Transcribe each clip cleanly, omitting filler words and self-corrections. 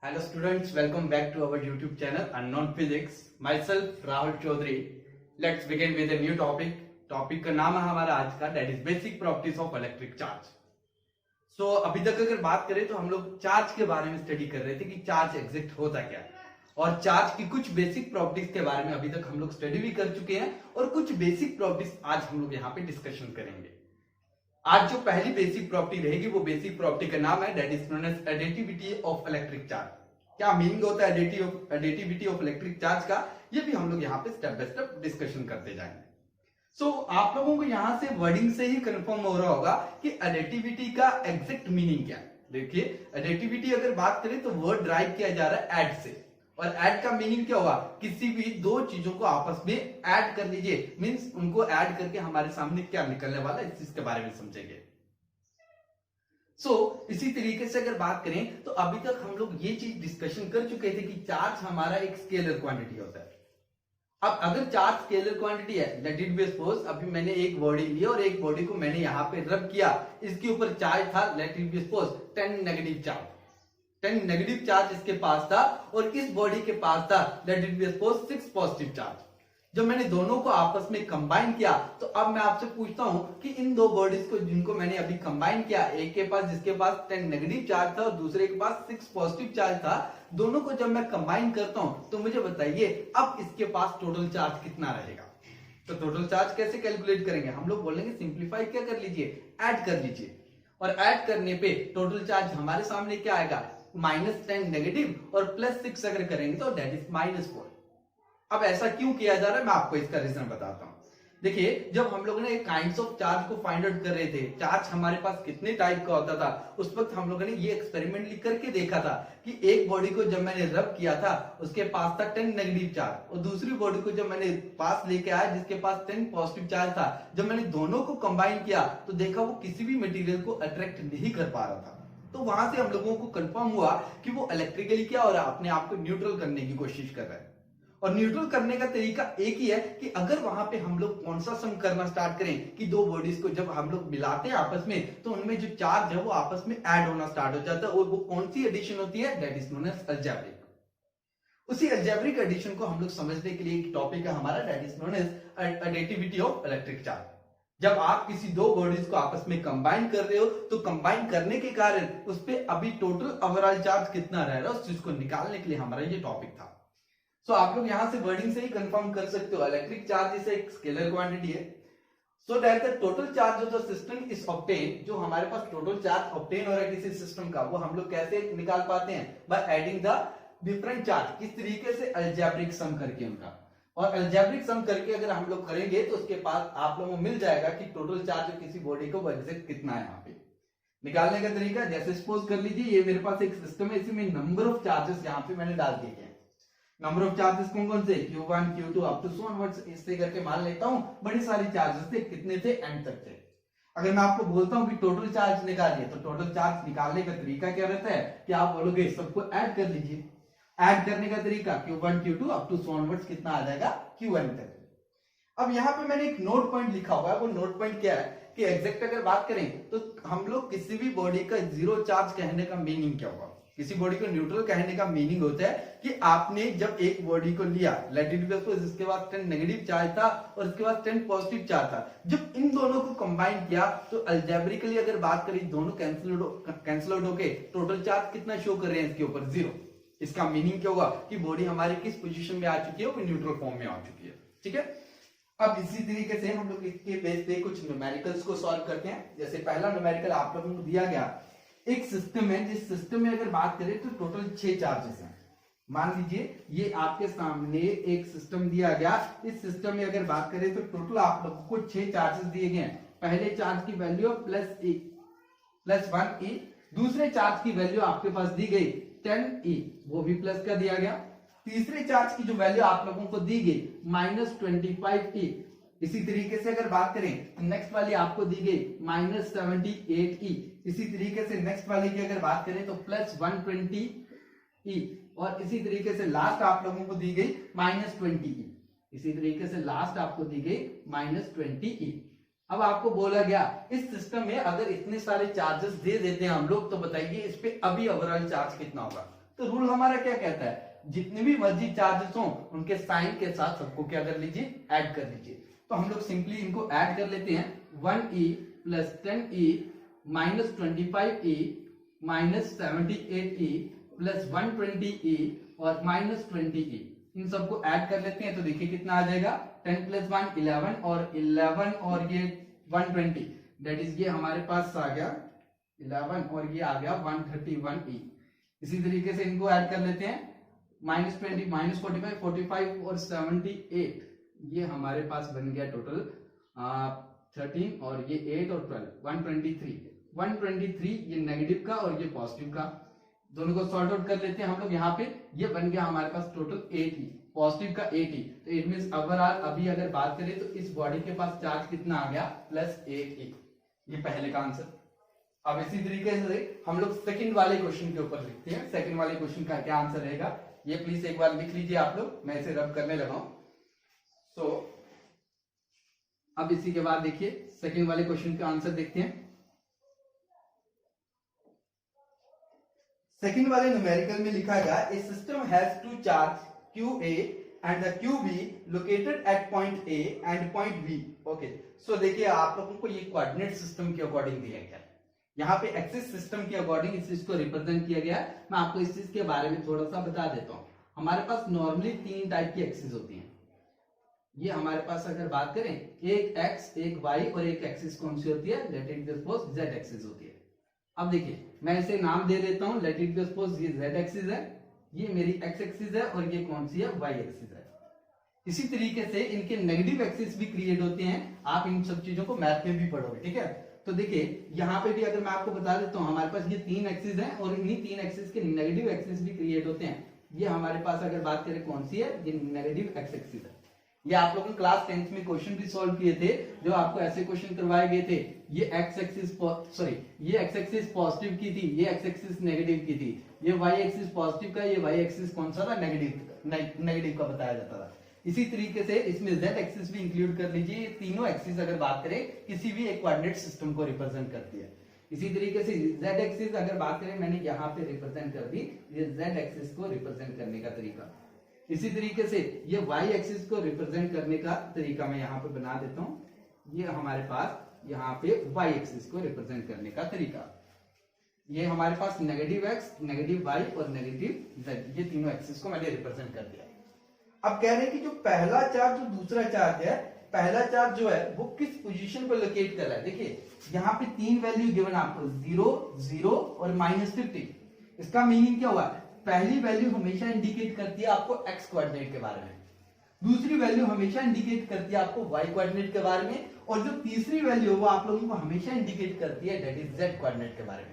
Hello students, welcome back to our YouTube channel Unknown Physics. Myself Rahul Chaudhary. Let's begin with a new topic. Topic का नाम है हमारा आज का that is basic properties of electric charge. So अभी तक अगर बात करें तो हम लोग चार्ज के बारे में स्टडी कर रहे थे कि चार्ज एग्जैक्ट होता क्या है और चार्ज की कुछ बेसिक प्रॉपर्टीज के बारे में अभी तक हम लोग स्टडी भी कर चुके हैं और कुछ बेसिक प्रॉपर्टीज आज हम लोग यहाँ पे डिस्कशन करेंगे. आज जो पहली बेसिक प्रॉपर्टी रहेगी वो बेसिक प्रॉपर्टी का नाम है that is known as additivity of electric charge. क्या मीनिंग होता है एडिटिविटी ऑफ इलेक्ट्रिक चार्ज का, ये भी हम लोग यहाँ पे स्टेप बाय स्टेप डिस्कशन करते जाएंगे. सो आप लोगों को यहां से वर्डिंग से ही कंफर्म हो रहा होगा कि एडिटिविटी का एग्जैक्ट मीनिंग क्या है. देखिए एडिटिविटी अगर बात करें तो वर्ड ड्राइव किया जा रहा है एड से और ऐड का मीनिंग क्या हुआ, किसी भी दो चीजों को आपस में ऐड कर लीजिए. मींस उनको ऐड करके हमारे सामने क्या निकलने वाला है इस चीज के बारे में समझेंगे. इसी तरीके से अगर बात करें तो अभी तक हम लोग ये चीज डिस्कशन कर चुके थे कि चार्ज हमारा एक स्केलर क्वांटिटी होता है. अब अगर चार्ज स्केलर क्वांटिटी है लेट इट बी सपोज अभी मैंने एक बॉडी ली और एक बॉडी को मैंने यहां पे रब किया, इसके ऊपर चार्ज था let it be suppose 10 negative charge. 10 negative charge इसके पास था और इस बॉडी के पास था let it be suppose 6 positive charge. जब मैंने दोनों को आपस में कंबाइन किया तो अब मैं आपसे पूछता हूं कि इन दो बॉडीज को जिनको मैंने अभी कंबाइन किया, एक के पास जिसके पास 10 नेगेटिव चार्ज था और दूसरे के पास 6 पॉजिटिव चार्ज था, दोनों को जब मैं कंबाइन करता हूं तो मुझे बताइए अब इसके पास टोटल चार्ज कितना रहेगा. तो टोटल चार्ज कैसे कैलकुलेट करेंगे, हम लोग बोलेंगे सिंप्लीफाई क्या कर लीजिए, ऐड कर लीजिए. और ऐड करने पे टोटल चार्ज हमारे सामने क्या आएगा, -10 नेगेटिव और +6 अगर करेंगे तो दैट इज -4. अब ऐसा क्यों किया जा रहा है मैं आपको इसका रीजन बताता हूं. देखिए जब हम लोगों ने काइंड्स ऑफ चार्ज को फाइंड आउट कर रहे थे, चार्ज हमारे पास कितने टाइप का होता था, उस वक्त हम लोगों ने ये एक्सपेरिमेंटली करके देखा था कि एक बॉडी को जब मैंने रब किया था उसके पास था 10 नेगेटिव चार्ज और दूसरी बॉडी को जब मैंने पास लेके आया जिसके पास 10 पॉजिटिव चार्ज था, जब मैंने दोनों को कंबाइन किया तो देखा वो किसी भी मटेरियल को अट्रैक्ट नहीं कर पा रहा था. तो वहां से हम लोगों को कंफर्म हुआ कि वो इलेक्ट्रिकली क्या हो रहा है, अपने आप को न्यूट्रल करने की कोशिश कर रहा है. और न्यूट्रल करने का तरीका एक ही है कि अगर वहां पे हम लोग कौन सा सम करना स्टार्ट करें कि दो बॉडीज को जब हम लोग मिलाते हैं आपस में तो उनमें जो चार्ज है वो आपस में ऐड होना स्टार्ट हो जाता है और वो कौन सी एडिशन होती है that is known as algebraic. उसी अलजेब्रिक एडिशन को हम लोग समझने के लिए एक टॉपिक है हमारा that is known as additivity of electric charge. जब आप किसी दो बॉडीज को आपस में कंबाइन कर रहे हो तो कंबाइन करने के कारण उस पर अभी टोटल ओवरऑल चार्ज कितना रह रहा है उस चीज को निकालने के लिए हमारा ये टॉपिक था. सो आप लोग यहां से वर्डिंग से ही कंफर्म कर सकते हो इलेक्ट्रिक चार्ज इज एक स्केलर क्वांटिटी है. So that the total charge of the system is obtain. जो हमारे पास टोटल चार्ज ऑब्टेन हो रहा है किसी सिस्टम का वो हम लोग कैसे निकाल पाते हैं, by adding the different charge. किस तरीके से, अलजेब्रिक सम करके उनका. और अलजेब्रिक सम करके अगर हम लोग करेंगे तो उसके पास आप लोगों को मिल जाएगा कि टोटल चार्ज ऑफ किसी बॉडी को एग्जैक्ट कितना है. यहाँ पे निकालने का तरीका जैसे सपोज कर लीजिए ये मेरे पास एक सिस्टम है, इसमें नंबर ऑफ चार्जेस यहाँ पे मैंने डाल दिए हैं. नंबर ऑफ चार्जेस कौन कौन से, Q1 Q2 up to so onwards, इससे करके मान लेता हूं बड़ी सारी चार्जेस थे. कितने थे, एंड तक थे. अगर मैं आपको बोलता हूं कि टोटल चार्ज निकालिए तो टोटल चार्ज निकालने का तरीका क्या रहता है कि आप बोलोगे सबको ऐड कर लीजिए. ऐड करने का तरीका Q1 Q2 up to so onwards कितना आ जाएगा, Qn तक. अब यहाँ पे मैंने एक नोट पॉइंट लिखा हुआ है. वो नोट पॉइंट क्या है कि एग्जैक्ट अगर बात करें तो हम लोग किसी भी बॉडी का जीरो चार्ज कहने का मीनिंग क्या होगा, किसी बॉडी को न्यूट्रल कहने का मीनिंग होता है कि आपने जब एक बॉडी को लिया लेट इट बी सपोज इसके पास 10 नेगेटिव चार्ज था और इसके पास 10 पॉजिटिव चार्ज था, जब इन दोनों को कंबाइन किया तो अलजेब्रिकली अगर बात करें दोनों कैंसिल आउट होके टोटल चार्ज कितना शो कर रहे हैं इसके ऊपर, 0. इसका मीनिंग क्या होगा कि बॉडी हमारी किस पोजीशन में आ चुकी है, वो न्यूट्रल फॉर्म में आ चुकी है. ठीक है. अब इसी तरीके से हम लोग इसके बेस पे कुछ न्यूमेरिकल्स को सॉल्व करते हैं. जैसे पहला न्यूमेरिकल आप लोगों को दिया गया, एक सिस्टम है जिस सिस्टम में अगर बात करें तो टोटल 6 चार्जेस हैं. मान लीजिए ये आपके सामने एक सिस्टम दिया गया. इस सिस्टम में अगर बात करें तो टोटल आप लोगों को 6 चार्जेस दिए गए हैं. पहले चार्ज की वैल्यू +1e, दूसरे चार्ज की वैल्यू आपके पास दी गई 10e, वो भी प्लस का दिया गया. तीसरे चार्ज की जो वैल्यू आप लोगों को दी गई -25e. इसी तरीके से अगर बात करें नेक्स्ट वाली आपको दी गई -78e. इसी तरीके से नेक्स्ट वाली की अगर बात करें तो +120e और इसी तरीके से लास्ट आप लोगों को दी गई -20e. इसी तरीके से लास्ट आपको दी गई -20e. अब आपको बोला गया इस सिस्टम में अगर इतने सारे चार्जेस दे देते हैं हम लोग तो बताइए इस पे अभी ओवरऑल चार्ज कितना होगा. तो रूल हमारा क्या कहता है, जितने भी मर्जी चार्जेस हो उनके साइन के साथ सबको क्या कर लीजिए, ऐड कर लीजिए। तो हम लोग सिंपली इनको ऐड कर लेते हैं, 1e plus 10e minus 25e minus 78e plus 120e और माइनस 20e, इन सबको ऐड कर लेते हैं। तो देखिए कितना आ जाएगा, 10 प्लस 1 11 और 11 और ये 120, दैट इज ये हमारे पास आ गया 11 और ये आ गया 131e। इसी तरीके से इनको ऐड कर लेते हैं, माइनस 20 माइनस 45 45 और 78, ये हमारे पास बन गया टोटल 13 और ये 8 और 12 123 ये नेगेटिव का और ये पॉजिटिव का, दोनों को सॉर्ट आउट कर लेते हैं हम लोग। यहाँ पे ये बन गया हमारे पास टोटल 80, पॉजिटिव का 80, तो इट मींस ओवरऑल अभी अगर बात करें तो इस बॉडी के पास चार्ज कितना आ गया, प्लस 80, ये पहले का आंसर। अब इसी तरीके से हम लोग सेकंड वाले क्वेश्चन के ऊपर लिखते हैं। सेकंड वाले क्वेश्चन का क्या आंसर रहेगा, ये प्लीज एक बार लिख लीजिए आप लोग, मैं इसे रब करने लगा हूं। सो अब इसी के बाद देखिए सेकंड वाले क्वेश्चन का आंसर देखते हैं। सेकंड वाले न्यूमेरिकल में लिखा गया, a system has two charge QA and the QB located at point A and point B। Okay, so देखिए आप लोगों को ये कोऑर्डिनेट सिस्टम के अकॉर्डिंग दिया गया है, यहाँ पे एक्सिस सिस्टम के अकॉर्डिंग इस चीज को रिप्रेजेंट किया गया है। मैं आपको इस चीज के बारे में थोड़ा सा बता देता हूँ। हमारे पास नॉर्मली 3 टाइप की एक्सिस होती हैं। ये हमारे पास अगर बात करें, एक x एक y और एक एक्सिस कौन सी होती है, let it be suppose z axis होती है। अब देखिए मैं इसे नाम दे देता हूं, लेट इट बी सपोज ये z एक्सिस है, ये मेरी x एक्सिस है और ये कौन सी है, y एक्सिस है। इसी तरीके से इनके नेगेटिव एक्सिस भी क्रिएट होते हैं, आप इन सब चीजों को मैथ में भी पढ़ोगे, ठीक है। तो देखिए यहाँ पे भी अगर मैं आपको बता देता हूँ, हमारे पास ये 3 एक्सिस हैं और इन्हीं 3 एक्सिस के नेगेटिव एक्सिस भी क्रिएट होते हैं। ये हमारे पास अगर बात करें कौन सी है, ये नेगेटिव एक्स एक्सिस है। ये आप लोगों ने क्लास 10th में क्वेश्चन भी सॉल्व किए थे, जो आपको ऐसे क्वेश्चन करवाए गए थे। ये एक्स एक्सिस सॉरी ये एक्स एक्सिस पॉजिटिव की थी, ये एक्स एक्सिस नेगेटिव की थी, ये वाई एक्सिस पॉजिटिव का, ये वाई एक्सिस कौन सा था, नेगेटिव का बताया जाता था। इसी तरीके से इसमें z एक्सिस भी इंक्लूड कर लीजिए। ये तीनों एक्सिस अगर बात करें किसी भी एक कोऑर्डिनेट सिस्टम को रिप्रेजेंट करती है। इसी तरीके से z एक्सिस अगर बात करें, मैंने यहाँ पे रिप्रेजेंट कर दी, ये z एक्सिस को रिप्रेजेंट करने का तरीका। इसी तरीके से ये y एक्सिस को रिप्रेजेंट करने का तरीका मैं यहाँ पे बना देता हूँ। ये हमारे पास यहाँ पे y एक्सिस को रिप्रेजेंट करने का तरीका, ये हमारे पास नेगेटिव x, नेगेटिव y और नेगेटिव z, ये तीनों एक्सिस को मैंने रिप्रेजेंट कर दिया। अब कह रहे हैं कि जो पहला चार्ज जो दूसरा चार्ज है, पहला चार्ज जो है वो किस पोजीशन पर लोकेट कर रहा है। देखिए यहाँ पे 3 वैल्यू गिवन आपको, 0 0 और -50। इसका मीनिंग क्या हुआ, पहली वैल्यू हमेशा इंडिकेट करती है आपको x कोऑर्डिनेट के बारे में, दूसरी वैल्यू हमेशा इंडिकेट करती है आपको y कोऑर्डिनेट के बारे में, और जो तीसरी वैल्यू वो आप लोगों को हमेशा इंडिकेट करती है दैट इज z कोऑर्डिनेट के बारे में।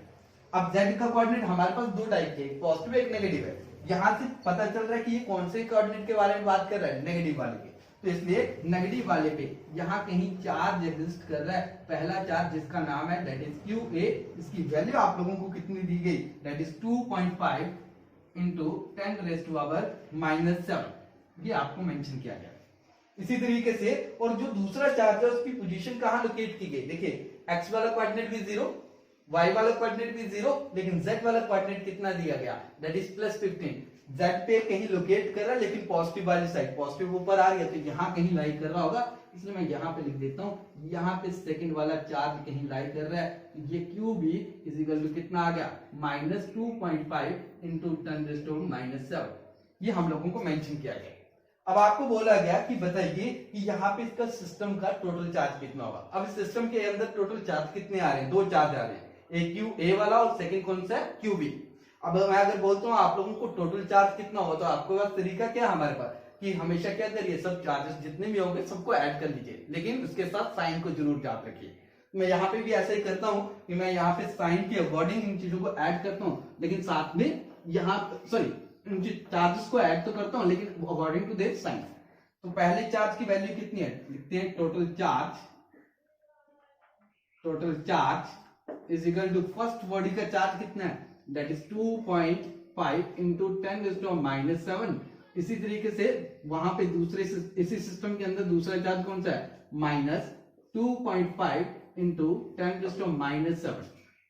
अब z का कोऑर्डिनेट हमारे पास 2 टाइप के, एक पॉजिटिव एक नेगेटिव है। यहाँ से पता चल रहा है कि ये कौन से कोऑर्डिनेट के बारे में बात कर रहा है, नेगेटिव वाले के। तो इसलिए नेगेटिव वाले पे यहाँ कहीं चार्ज एग्जिस्ट कर रहा है, पहला चार्ज जिसका नाम है दैट इज QA। इसकी वैल्यू आप लोगों को कितनी दी गई, दैट इज 2.5 इंटू 10⁻⁻⁷, ये आपको मेंशन किया गया। इसी तरीके से और जो दूसरा चार्ज है उसकी पोजीशन कहाँ लोकेट की गई, देखिए x वाला कोऑर्डिनेट भी 0, y वाला कोऑर्डिनेट भी 0, लेकिन z वाला कोऑर्डिनेट कितना दिया गया, दैट इज +15। z पे कहीं लोकेट कर रहा है, लेकिन पॉजिटिव वाली साइड, पॉजिटिव ऊपर आ गया तो यहाँ कहीं लाई कर रहा होगा, इसलिए मैं यहाँ पे लिख देता हूँ, यहाँ पे सेकंड वाला चार्ज कहीं लाई कर रहा है। ये QB इज इक्वल टू कितना आ गया, -2.5 इंटू 10⁻⁻⁷, ये हम लोगों को मेंशन किया गया। अब आपको बोला गया कि बताइए कि यहाँ पे इसका सिस्टम का टोटल चार्ज कितना होगा। अब इस सिस्टम के अंदर टोटल चार्ज कितने आ रहे हैं, 2 चार्ज आ रहे हैं, एक QA वाला और सेकंड कौन सा है, QB। अब मैं अगर बोलता हूँ आप लोगों को टोटल चार्ज कितना होगा, तो आपके पास तरीका क्या है हमारे पास कि हमेशा क्या करिए, सब चार्जेस जितने भी होंगे सबको ऐड कर लीजिए, लेकिन उसके साथ साइन को जरूर याद रखिए। मैं यहाँ पे भी ऐसा ही करता हूँ कि मैं यहाँ पे साइन के अकॉर्डिंग इन चीजों को ऐड करता हूँ, लेकिन साथ में यहाँ सॉरी चार्जेस को ऐड तो करता हूँ लेकिन अकॉर्डिंग टू देयर साइन। तो पहले चार्ज की वैल्यू कितनी है, लिखते हैं total charge is equal to first body का चार्ज कितना है, दैट इज 2.5 इंटू 10⁻⁻⁷। इसी तरीके से वहां पे दूसरे इसी सिस्टम के अंदर दूसरा चार्ज कौन सा है, -2.5 इंटू 10⁻⁷।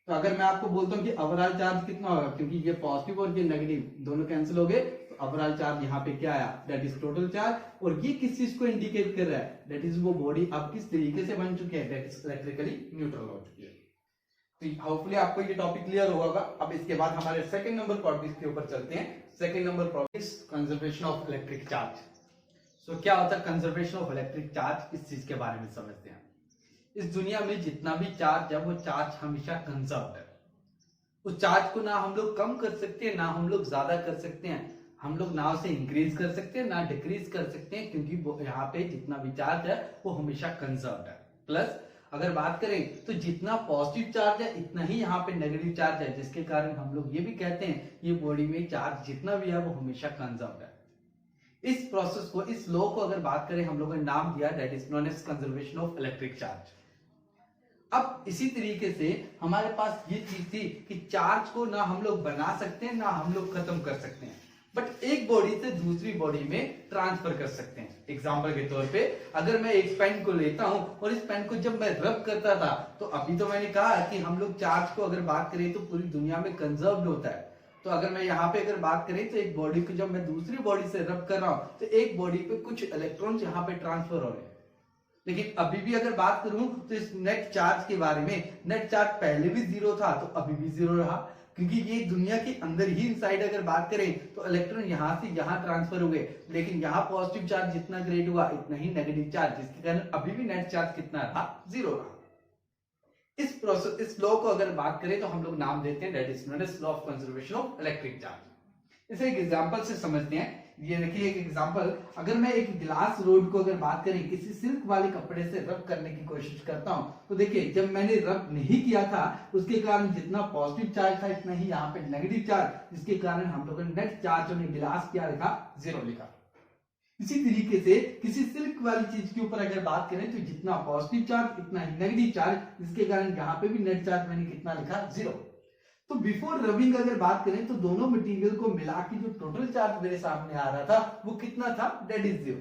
तो अगर मैं आपको बोलता हूँ कि ओवरऑल चार्ज कितना होगा, क्योंकि ये पॉजिटिव और ये नेगेटिव दोनों कैंसिल हो गए, तो ओवरऑल चार्ज यहाँ पे क्या आया, दैट इज टोटल चार्ज। और ये किस चीज को इंडिकेट कर रहा है, दैट इज वो बॉडी अब किस तरीके से बन चुकी है, दैट इज इलेक्ट्रिकली न्यूट्रल हो चुकी है। तो होपफुली आपको ये टॉपिक क्लियर होगा। अब इसके बाद हमारे सेकंड नंबर टॉपिक के ऊपर चलते हैं। Second number topic conservation of electric charge. So क्या होता है कंजर्वेशन ऑफ इलेक्ट्रिक चार्ज, इस चीज के बारे में समझते हैं। इस दुनिया में जितना भी चार्ज है वो चार्ज हमेशा कंजर्व्ड है। उस चार्ज को ना हम लोग कम कर सकते हैं, ना हम लोग ज्यादा कर सकते हैं। हम लोग ना उसे इंक्रीज कर सकते हैं ना डिक्रीज कर सकते हैं, क्योंकि यहाँ पे जितना भी चार्ज है वो हमेशा कंजर्व्ड है। प्लस अगर बात करें तो जितना पॉजिटिव चार्ज है इतना ही यहाँ पे नेगेटिव चार्ज है, जिसके कारण हम लोग ये भी कहते हैं ये बॉडी में चार्ज जितना भी है वो हमेशा कंजर्व्ड है। इस प्रोसेस को, इस लॉ को अगर बात करें, हम लोगों ने नाम दिया that is known as conservation of electric charge. अब इसी तरीके से हमारे पास ये चीज थी कि चार्ज को ना हम लोग बना सकते हैं ना हम लोग खत्म कर सकते हैं, बट एक बॉडी से दूसरी बॉडी में ट्रांसफर कर सकते हैं। एग्जांपल के तौर पे अगर मैं एक पेन को लेता हूं और इस पेन को जब मैं रब करता था, तो अभी तो मैंने कहा कि हम लोग चार्ज को अगर बात करें तो पूरी दुनिया में कंजर्व्ड होता है। तो अगर मैं यहाँ पे अगर बात करें तो एक बॉडी को जब मैं दूसरी बॉडी से रब कर रहा हूं तो एक बॉडी पे कुछ इलेक्ट्रॉन्स यहाँ पे ट्रांसफर हो रहे हैं। लेकिन अभी भी अगर बात करूं तो इस नेट चार्ज के बारे में, नेट चार्ज पहले भी जीरो था तो अभी भी जीरो रहा, क्योंकि ये दुनिया के अंदर ही इनसाइड अगर बात करें तो इलेक्ट्रॉन यहां से यहां ट्रांसफर हो गए, लेकिन यहाँ पॉजिटिव चार्ज जितना क्रिएट हुआ इतना ही नेगेटिव चार्ज, जिसके कारण अभी भी नेट चार्ज कितना रहा, जीरो रहा। इस प्रोसेस, इस लॉ को अगर बात करें तो हम लोग नाम देते हैं that is known as law of conservation of electric charge. इसे एक एग्जांपल से समझते हैं। ये देखिए एक एग्जांपल, अगर मैं एक ग्लास रोड को अगर बात करें किसी सिल्क वाले कपड़े से रब करने की कोशिश करता हूं, तो देखिए जब मैंने रब नहीं किया था उसके कारण जितना पॉजिटिव चार्ज था इतना ही यहाँ पे नेगेटिव चार्ज, जिसके कारण हम लोगों ने नेट चार्ज और ग्लास क्या लिखा, जीरो लिखा। इसी तरीके से किसी सिल्क वाली चीज के ऊपर अगर बात करें तो जितना पॉजिटिव चार्ज इतना ही नेगेटिव चार्ज, जिसके कारण यहाँ पे भी नेट चार्ज मैंने कितना लिखा, जीरो। तो बिफोर रबिंग अगर बात करें तो दोनों मटेरियल को मिला के जो टोटल चार्ज मेरे सामने आ रहा था वो कितना था, दैट इज जीरो।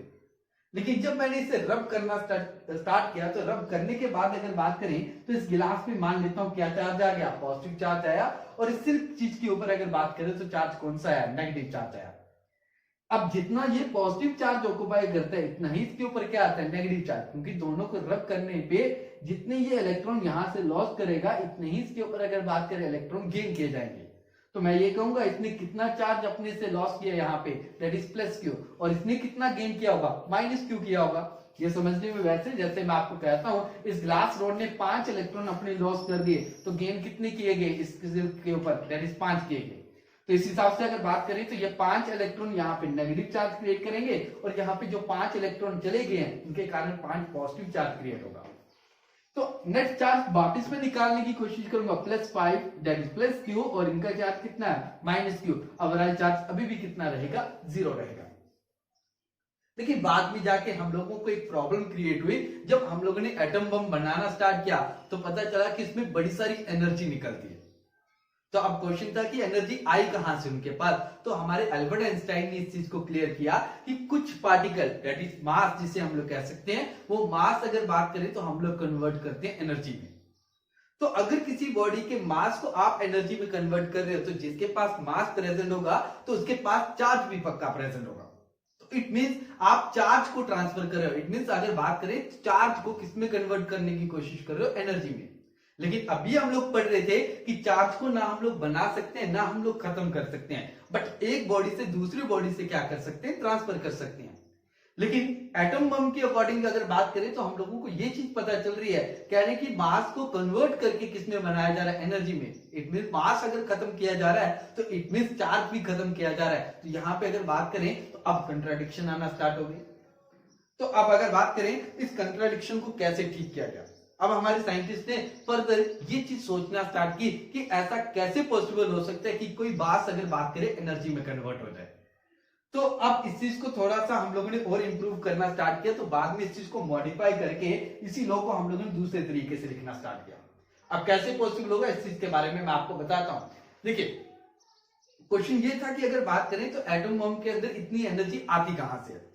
लेकिन जब मैंने इसे रब करना स्टार्ट किया तो रब करने के बाद अगर बात करें तो इस गिलास में मान लेता हूं क्या चार्ज आ गया, पॉजिटिव चार्ज आया। और इस सिल्क चीज के ऊपर अगर बात करें तो चार्ज कौन सा आया, नेगेटिव चार्ज आया। अब जितना ये पॉजिटिव चार्ज ऑक्युपाई करता है इतना ही इसके ऊपर क्या आता है, नेगेटिव चार्ज, क्योंकि दोनों को रब करने पे जितने ये इलेक्ट्रॉन यहां से लॉस करेगा इतने ही इसके ऊपर अगर बात करें इलेक्ट्रॉन गेन किए जाएंगे। तो मैं ये कहूंगा इसने कितना चार्ज अपने से लॉस किया यहाँ पे, दैट इज प्लस क्यू, और इसने कितना गेन किया होगा, माइनस क्यू किया होगा। ये समझने में वैसे जैसे मैं आपको कहता हूं इस ग्लास रोड ने 5 इलेक्ट्रॉन अपने लॉस कर दिए, तो गेन कितने किए गए इसके ऊपर, दैट इज 5 किए गए। तो इस हिसाब से अगर बात करें तो ये 5 इलेक्ट्रॉन यहाँ पे नेगेटिव चार्ज क्रिएट करेंगे, और यहाँ पे जो 5 इलेक्ट्रॉन चले गए हैं उनके कारण 5 पॉजिटिव चार्ज क्रिएट होगा। तो नेट चार्ज वापस में निकालने की कोशिश करूंगा, +5 दैट इज प्लस क्यू, और इनका चार्ज कितना है, -q। ओवरऑल चार्ज अभी भी कितना रहेगा, जीरो रहेगा। लेकिन बाद में जाके हम लोगों को एक प्रॉब्लम क्रिएट हुई, जब हम लोगों ने एटम बम बनाना स्टार्ट किया तो पता चला कि इसमें बड़ी सारी एनर्जी निकलती है। तो अब क्वेश्चन था कि एनर्जी आई कहां से उनके पास, तो हमारे अल्बर्ट आइंस्टाइन ने इस चीज को क्लियर किया कि कुछ पार्टिकल दैट इज मास जिसे हम लोग कह सकते हैं, वो मास अगर बात करें तो हम लोग कन्वर्ट करते हैं एनर्जी में। तो अगर किसी बॉडी के मास को आप एनर्जी में कन्वर्ट कर रहे हो तो जिसके पास मास प्रेजेंट होगा तो उसके पास चार्ज भी पक्का प्रेजेंट होगा। तो इट मींस आप चार्ज को ट्रांसफर कर रहे हो। इट मींस अगर बात करें चार्ज को किसमें कन्वर्ट करने की कोशिश कर रहे हो, एनर्जी में। लेकिन अभी हम लोग पढ़ रहे थे कि चार्ज को ना हम लोग बना सकते हैं ना हम लोग खत्म कर सकते हैं, बट एक बॉडी से दूसरी बॉडी से क्या कर सकते हैं, ट्रांसफर कर सकते हैं। लेकिन एटम बम के अकॉर्डिंग अगर बात करें तो हम लोगों को यह चीज पता चल रही है, कह रहे हैं कि मास को कन्वर्ट करके किसमें बनाया जा रहा है, एनर्जी में। इट मींस मास अगर खत्म किया जा रहा है तो इट मींस चार्ज भी खत्म किया जा रहा है। तो यहां पे अगर बात करें तो अब कंट्राडिक्शन आना स्टार्ट हो गई। तो अब अगर बात करें इस कंट्राडिक्शन को कैसे ठीक किया गया, अब हमारे साइंटिस्ट ने फर्दर ये चीज सोचना स्टार्ट की कि ऐसा कैसे पॉसिबल हो सकता है कि कोई मास अगर बात करें एनर्जी में कन्वर्ट हो जाए। तो अब इस चीज को थोड़ा सा हम लोगों ने और इंप्रूव करना स्टार्ट किया, तो बाद में इस चीज को मॉडिफाई करके इसी लॉ को हम लोगों ने दूसरे तरीके से लिखना स्टार्ट किया। अब कैसे पॉसिबल होगा इस चीज के बारे में मैं आपको बताता हूं। देखिए क्वेश्चन ये था कि अगर बात करें तो एटम बम के अंदर इतनी एनर्जी आती कहां से है।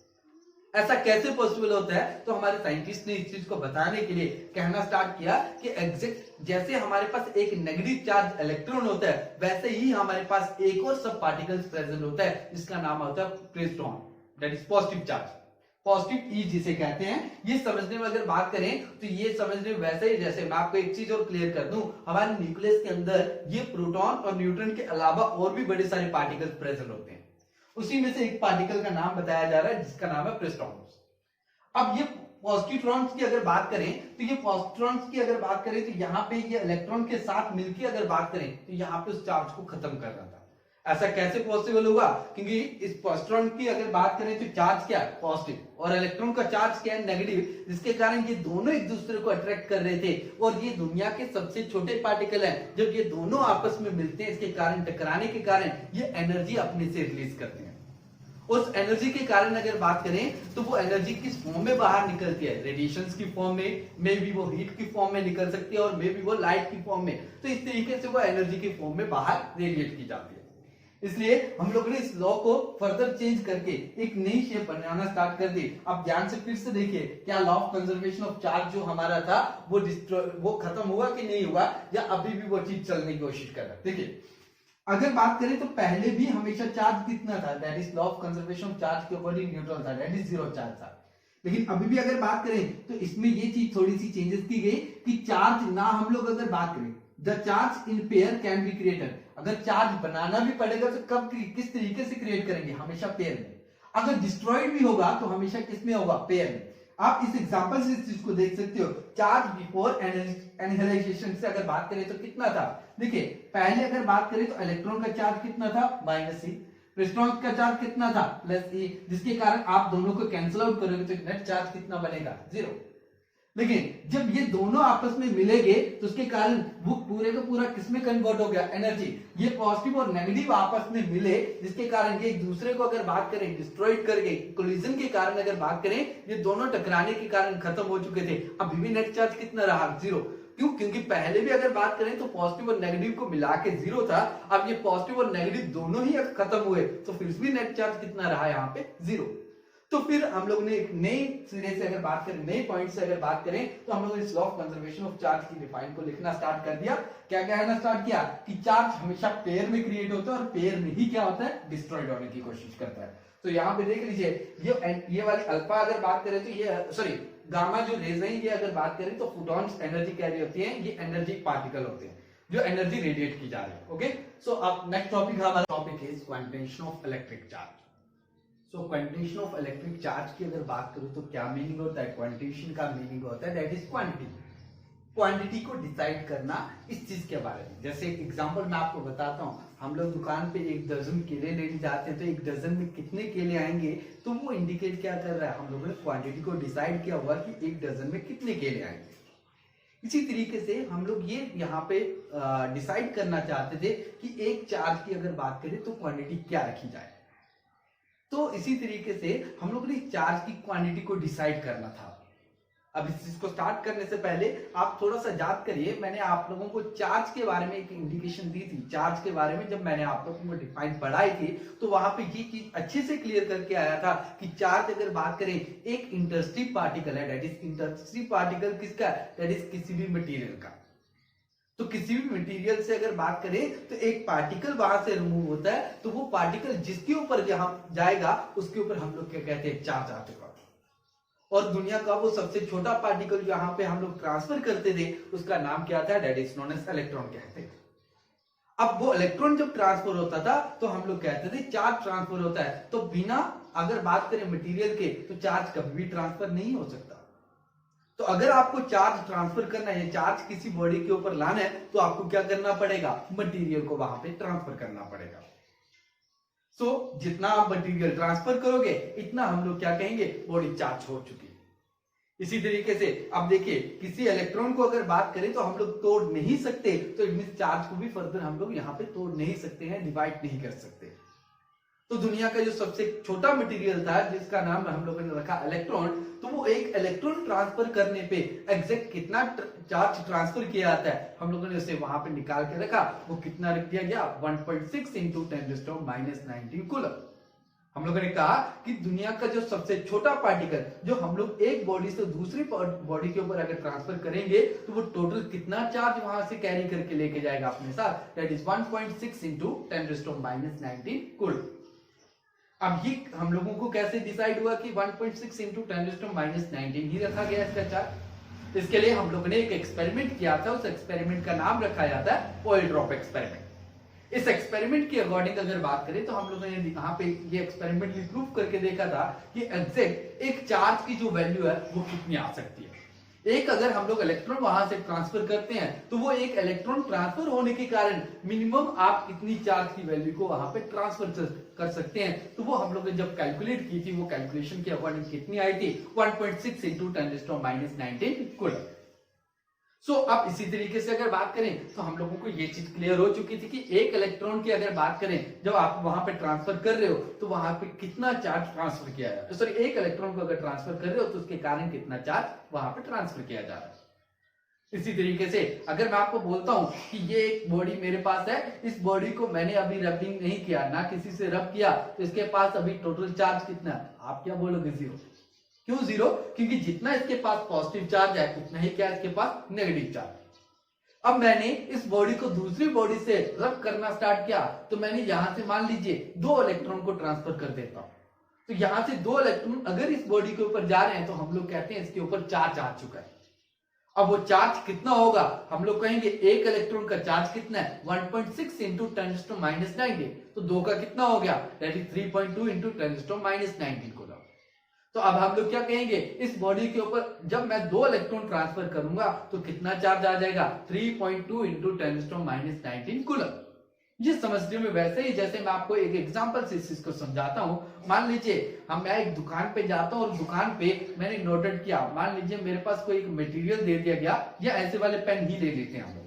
ऐसा कैसे पॉसिबल होता है? तो हमारे साइंटिस्ट ने इस चीज को बताने के लिए कहना स्टार्ट किया कि एग्जैक्ट जैसे हमारे पास एक नेगेटिव चार्ज इलेक्ट्रॉन होता है, वैसे ही हमारे पास एक और सब पार्टिकल्स प्रेजेंट होता है जिसका नाम होता है proton, that is positive charge, positive E जिसे कहते हैं। ये समझने में अगर बात करें तो ये समझने में वैसे ही जैसे मैं आपको एक चीज और क्लियर कर दूं, हमारे न्यूक्लियस के अंदर ये प्रोटॉन और न्यूट्रॉन के अलावा और भी बड़े सारे पार्टिकल्स प्रेजेंट होते हैं। उसी में से एक पार्टिकल का नाम बताया जा रहा है जिसका नाम है प्रोटॉन्स। अब ये पॉजिट्रॉन्स की अगर बात करें तो ये पॉजिट्रॉन्स की अगर बात करें तो यहाँ पे ये इलेक्ट्रॉन के साथ मिलकर अगर बात करें तो यहाँ पे उस चार्ज को खत्म कर रहा था। ऐसा कैसे पॉसिबल होगा? क्योंकि इस पॉजिट्रॉन की अगर बात करें तो चार्ज क्या है? पॉजिटिव, और इलेक्ट्रॉन का चार्ज क्या है? नेगेटिव, जिसके कारण ये दोनों एक दूसरे को अट्रैक्ट कर रहे थे और ये दुनिया के सबसे छोटे पार्टिकल हैं। जब ये दोनों आपस में मिलते हैं, इसके कारण टकराने के कारण ये एनर्जी अपने से रिलीज करते हैं। उस एनर्जी के कारण अगर बात करें तो वो एनर्जी किस फॉर्म में बाहर निकलती है? रेडिएशंस की फॉर्म में, मे बी वो हीट की फॉर्म में निकल सकती है और मे बी वो लाइट की फॉर्म में। तो इस तरीके से वो एनर्जी की फॉर्म में बाहर रेडिएट की जाती है। इसलिए हम लोगों ने इस लॉ को फर्दर चेंज करके एक नई शेप बनाना स्टार्ट कर दी। अब ध्यान से फिर से देखिए, क्या law of conservation of charge जो हमारा था वो खत्म हुआ कि नहीं हुआ, या अभी भी वो चीज चलने की कोशिश कर रहा है? देखिए, अगर बात करें तो पहले भी हमेशा चार्ज कितना था? That is law of conservation of charge के अकॉर्डिंग न्यूट्रल था, दैट इज जीरो चार्ज था। लेकिन अभी भी अगर बात करें तो इसमें ये चीज थोड़ी सी चेंजेस की गई कि चार्ज ना हम लोग अगर बात करें, the charge in pair can be created, अगर चार्ज बनाना भी पड़ेगा तो कब किस तरीके से क्रिएट करेंगे? हमेशा पेयर में। अगर डिस्ट्रॉयड भी होगा तो हमेशा किस में होगा? पेयर में। आप इस एग्जांपल से इस चीज को देख सकते हो। चार्ज बिफोर एनहाइलाइजेशन से अगर बात करें तो कितना था? देखिए, पहले अगर बात करें तो इलेक्ट्रॉन का चार्ज कितना था? -e। प्रोटॉन का चार्ज कितना था? +e, जिसके कारण आप दोनों को कैंसिल आउट करोगे तो नेट चार्ज कितना बनेगा? 0। लेकिन जब ये दोनों आपस में मिलेंगे तो उसके कारण वो पूरे का पूरा किसमें कन्वर्ट हो गया? एनर्जी। ये पॉजिटिव और नेगेटिव आपस में मिले, जिसके कारण ये एक दूसरे को अगर बात करें डिस्ट्रॉयड करके, कोलिजन के कारण अगर बात करें, ये दोनों टकराने के कारण खत्म हो चुके थे। अभी भी नेट चार्ज कितना रहा? 0। क्यों? क्योंकि पहले भी अगर बात करें तो पॉजिटिव और नेगेटिव को मिला के 0 था। अब ये पॉजिटिव और नेगेटिव दोनों ही खत्म हुए तो फिर भी नेट चार्ज कितना रहा? यहाँ पे 0। तो फिर हम लोग ने एक नए सिरे से अगर बात करें, नए पॉइंट से अगर बात करें तो हम लोग इस law of conservation of charge की डिफाइन को लिखना स्टार्ट कर दिया। क्या कहना स्टार्ट किया कि चार्ज हमेशा पेयर में क्रिएट होता है और पेयर में ही क्या होता है? डिस्ट्रॉयड होने की कोशिश करता है। तो यहाँ पे देख लीजिए, ये वाली अल्फा अगर बात करें तो ये सॉरी गामा जो रेज है, ये अगर बात करें तो फोटॉन्स एनर्जी कैरी होती है, ये एनर्जी पार्टिकल होते हैं जो एनर्जी रेडिएट की जा रही है। ओके, सो अब नेक्स्ट टॉपिक हमारा topic is quantitation of electric charge. So quantitation of electric charge की अगर बात करूं तो क्या मीनिंग होता है? क्वांटिटेशन का मीनिंग होता है दैट इज क्वांटिटी, क्वांटिटी को डिसाइड करना इस चीज के बारे में। जैसे एक एग्जांपल मैं आपको बताता हूं, हम लोग दुकान पे 1 दर्जन केले लेने जाते हैं तो 1 दर्जन में कितने केले आएंगे, तो वो इंडिकेट क्या कर रहा है? हम लोगों ने क्वांटिटी को डिसाइड किया हुआ कि 1 दर्जन में कितने केले आएंगे। इसी तरीके से हम लोग ये यहाँ पे डिसाइड करना चाहते थे कि एक चार्ज की अगर बात करें तो क्वांटिटी क्या रखी जाए। तो इसी तरीके से हम लोग ने चार्ज की क्वांटिटी को डिसाइड करना था। अब इस चीज को स्टार्ट करने से पहले आप थोड़ा सा याद करिए, मैंने आप लोगों को चार्ज के बारे में एक इंडिकेशन दी थी। चार्ज के बारे में जब मैंने आप लोगों को डिफाइन पढ़ाई थी तो वहां पे ये चीज अच्छे से क्लियर करके आया था कि चार्ज अगर बात करें एक इंटरस्टिव पार्टिकल है, दैट इज इंटरस्टिव पार्टिकल किसका? दैट इज किसी भी मटेरियल का। तो किसी भी मटेरियल से अगर बात करें तो एक पार्टिकल वहां से रिमूव होता है, तो वो पार्टिकल जिसके ऊपर जहां जाएगा उसके ऊपर हम लोग क्या कहते हैं? चार्ज आ चुका। और दुनिया का वो सबसे छोटा पार्टिकल जहां पे हम लोग ट्रांसफर करते थे उसका नाम क्या था? That is known as electron कहते थे। अब वो इलेक्ट्रॉन जब ट्रांसफर होता था तो हम लोग कहते थे चार्ज ट्रांसफर होता है। तो बिना अगर बात करें मटेरियल के तो चार्ज कभी भी ट्रांसफर नहीं हो सकता। तो अगर आपको चार्ज ट्रांसफर करना है, चार्ज किसी बॉडी के ऊपर लाना है, तो आपको क्या करना पड़ेगा? मटेरियल को वहां पे ट्रांसफर करना पड़ेगा। सो जितना आप मटेरियल ट्रांसफर करोगे इतना हम लोग क्या कहेंगे? बॉडी चार्ज हो चुकी है। इसी तरीके से अब देखिए, किसी इलेक्ट्रॉन को अगर बात करें तो हम लोग तोड़ नहीं सकते, तो इस चार्ज को भी फर्दर हम लोग यहाँ पे तोड़ नहीं सकते हैं, डिवाइड नहीं कर सकते। तो दुनिया का जो सबसे छोटा मटेरियल था जिसका नाम हम लोगों ने रखा इलेक्ट्रॉन, तो वो एक इलेक्ट्रॉन ट्रांसफर करने पे एग्जैक्ट कितना चार्ज ट्रांसफर किया जाता है हम लोगों ने उसे वहां पे निकाल के रखा। वो कितना रख दिया गया? 1.6 × 10⁻⁹ कूलम। हम लोगों ने कहा कि दुनिया का जो सबसे छोटा पार्टिकल जो हम लोग एक बॉडी से दूसरी बॉडी के ऊपर अगर ट्रांसफर करेंगे तो वो टोटल कितना चार्ज वहां से कैरी करके लेके जाएगा अपने साथ, दैट इज 1.6 इंटू 10⁻⁹ कूलम। अब ये हम लोगों को कैसे डिसाइड हुआ कि 1.6 इंटू 10⁻⁹ ही रखा गया इसका चार्ज? इसके लिए हम लोगों ने एक एक्सपेरिमेंट किया था, उस एक्सपेरिमेंट का नाम रखा जाता है ऑयल ड्रॉप एक्सपेरिमेंट। इस एक्सपेरिमेंट की अकॉर्डिंग अगर बात करें तो हम लोगों ने यहाँ पे ये एक्सपेरिमेंट प्रूव करके देखा था कि एग्जैक्ट एक चार्ज की जो वैल्यू है वो कितनी आ सकती है। एक अगर हम लोग इलेक्ट्रॉन वहां से ट्रांसफर करते हैं तो वो एक इलेक्ट्रॉन ट्रांसफर होने के कारण मिनिमम आप कितनी चार्ज की वैल्यू को वहां पे ट्रांसफर कर सकते हैं, तो वो हम लोग ने जब कैलकुलेट की थी वो कैलकुलेशन के अकॉर्डिंग कितनी आई थी, 1.6 इंटू 10⁻⁹ कूलम। सो अब इसी तरीके से अगर बात करें तो हम लोगों को ये चीज क्लियर हो चुकी थी कि एक इलेक्ट्रॉन की अगर बात करें जब आप वहां पे ट्रांसफर कर रहे हो तो वहां पे कितना चार्ज ट्रांसफर किया जा रहा है, सॉरी एक इलेक्ट्रॉन को अगर ट्रांसफर कर रहे हो तो उसके कारण कितना चार्ज वहां पे ट्रांसफर किया जा रहा है। इसी तरीके से अगर मैं आपको बोलता हूं कि ये एक बॉडी मेरे पास है, इस बॉडी को मैंने अभी रबिंग नहीं किया, ना किसी से रब किया, तो इसके पास अभी टोटल चार्ज कितना है, आप क्या बोलोगे? 0। क्यों 0? क्योंकि जितना इसके पास पॉजिटिव चार्ज है उतना ही क्या इसके पास नेगेटिव चार्ज। अब मैंने इस बॉडी को दूसरी बॉडी से रब करना स्टार्ट किया तो मैंने यहां से मान लीजिए 2 इलेक्ट्रॉन को ट्रांसफर कर देता हूं, तो यहां से 2 इलेक्ट्रॉन अगर इस बॉडी के ऊपर जा रहे हैं तो हम लोग कहते हैं इसके ऊपर चार्ज आ चुका है। अब वो चार्ज कितना होगा, हम लोग कहेंगे एक इलेक्ट्रॉन का चार्ज कितना है, 1.6 इंटू 10⁻⁹, तो 2 का कितना हो गया, दैट इज 3.2 इंटू 10⁻⁹ कूलम। तो अब हम लोग क्या कहेंगे, इस बॉडी के ऊपर जब मैं 2 इलेक्ट्रॉन ट्रांसफर करूंगा तो कितना चार्ज आ जाएगा, 3.2 इंटू 10⁻⁹ कूलम। ये समझने में वैसे ही जैसे मैं आपको एक एग्जांपल से इस चीज को समझाता हूं। मान लीजिए मैं एक दुकान पे जाता हूं और दुकान पे मैंने नोटेड किया, मान लीजिए मेरे पास कोई एक मटेरियल दे दिया गया, या ऐसे वाले पेन ही ले लेते हैं हम लोग,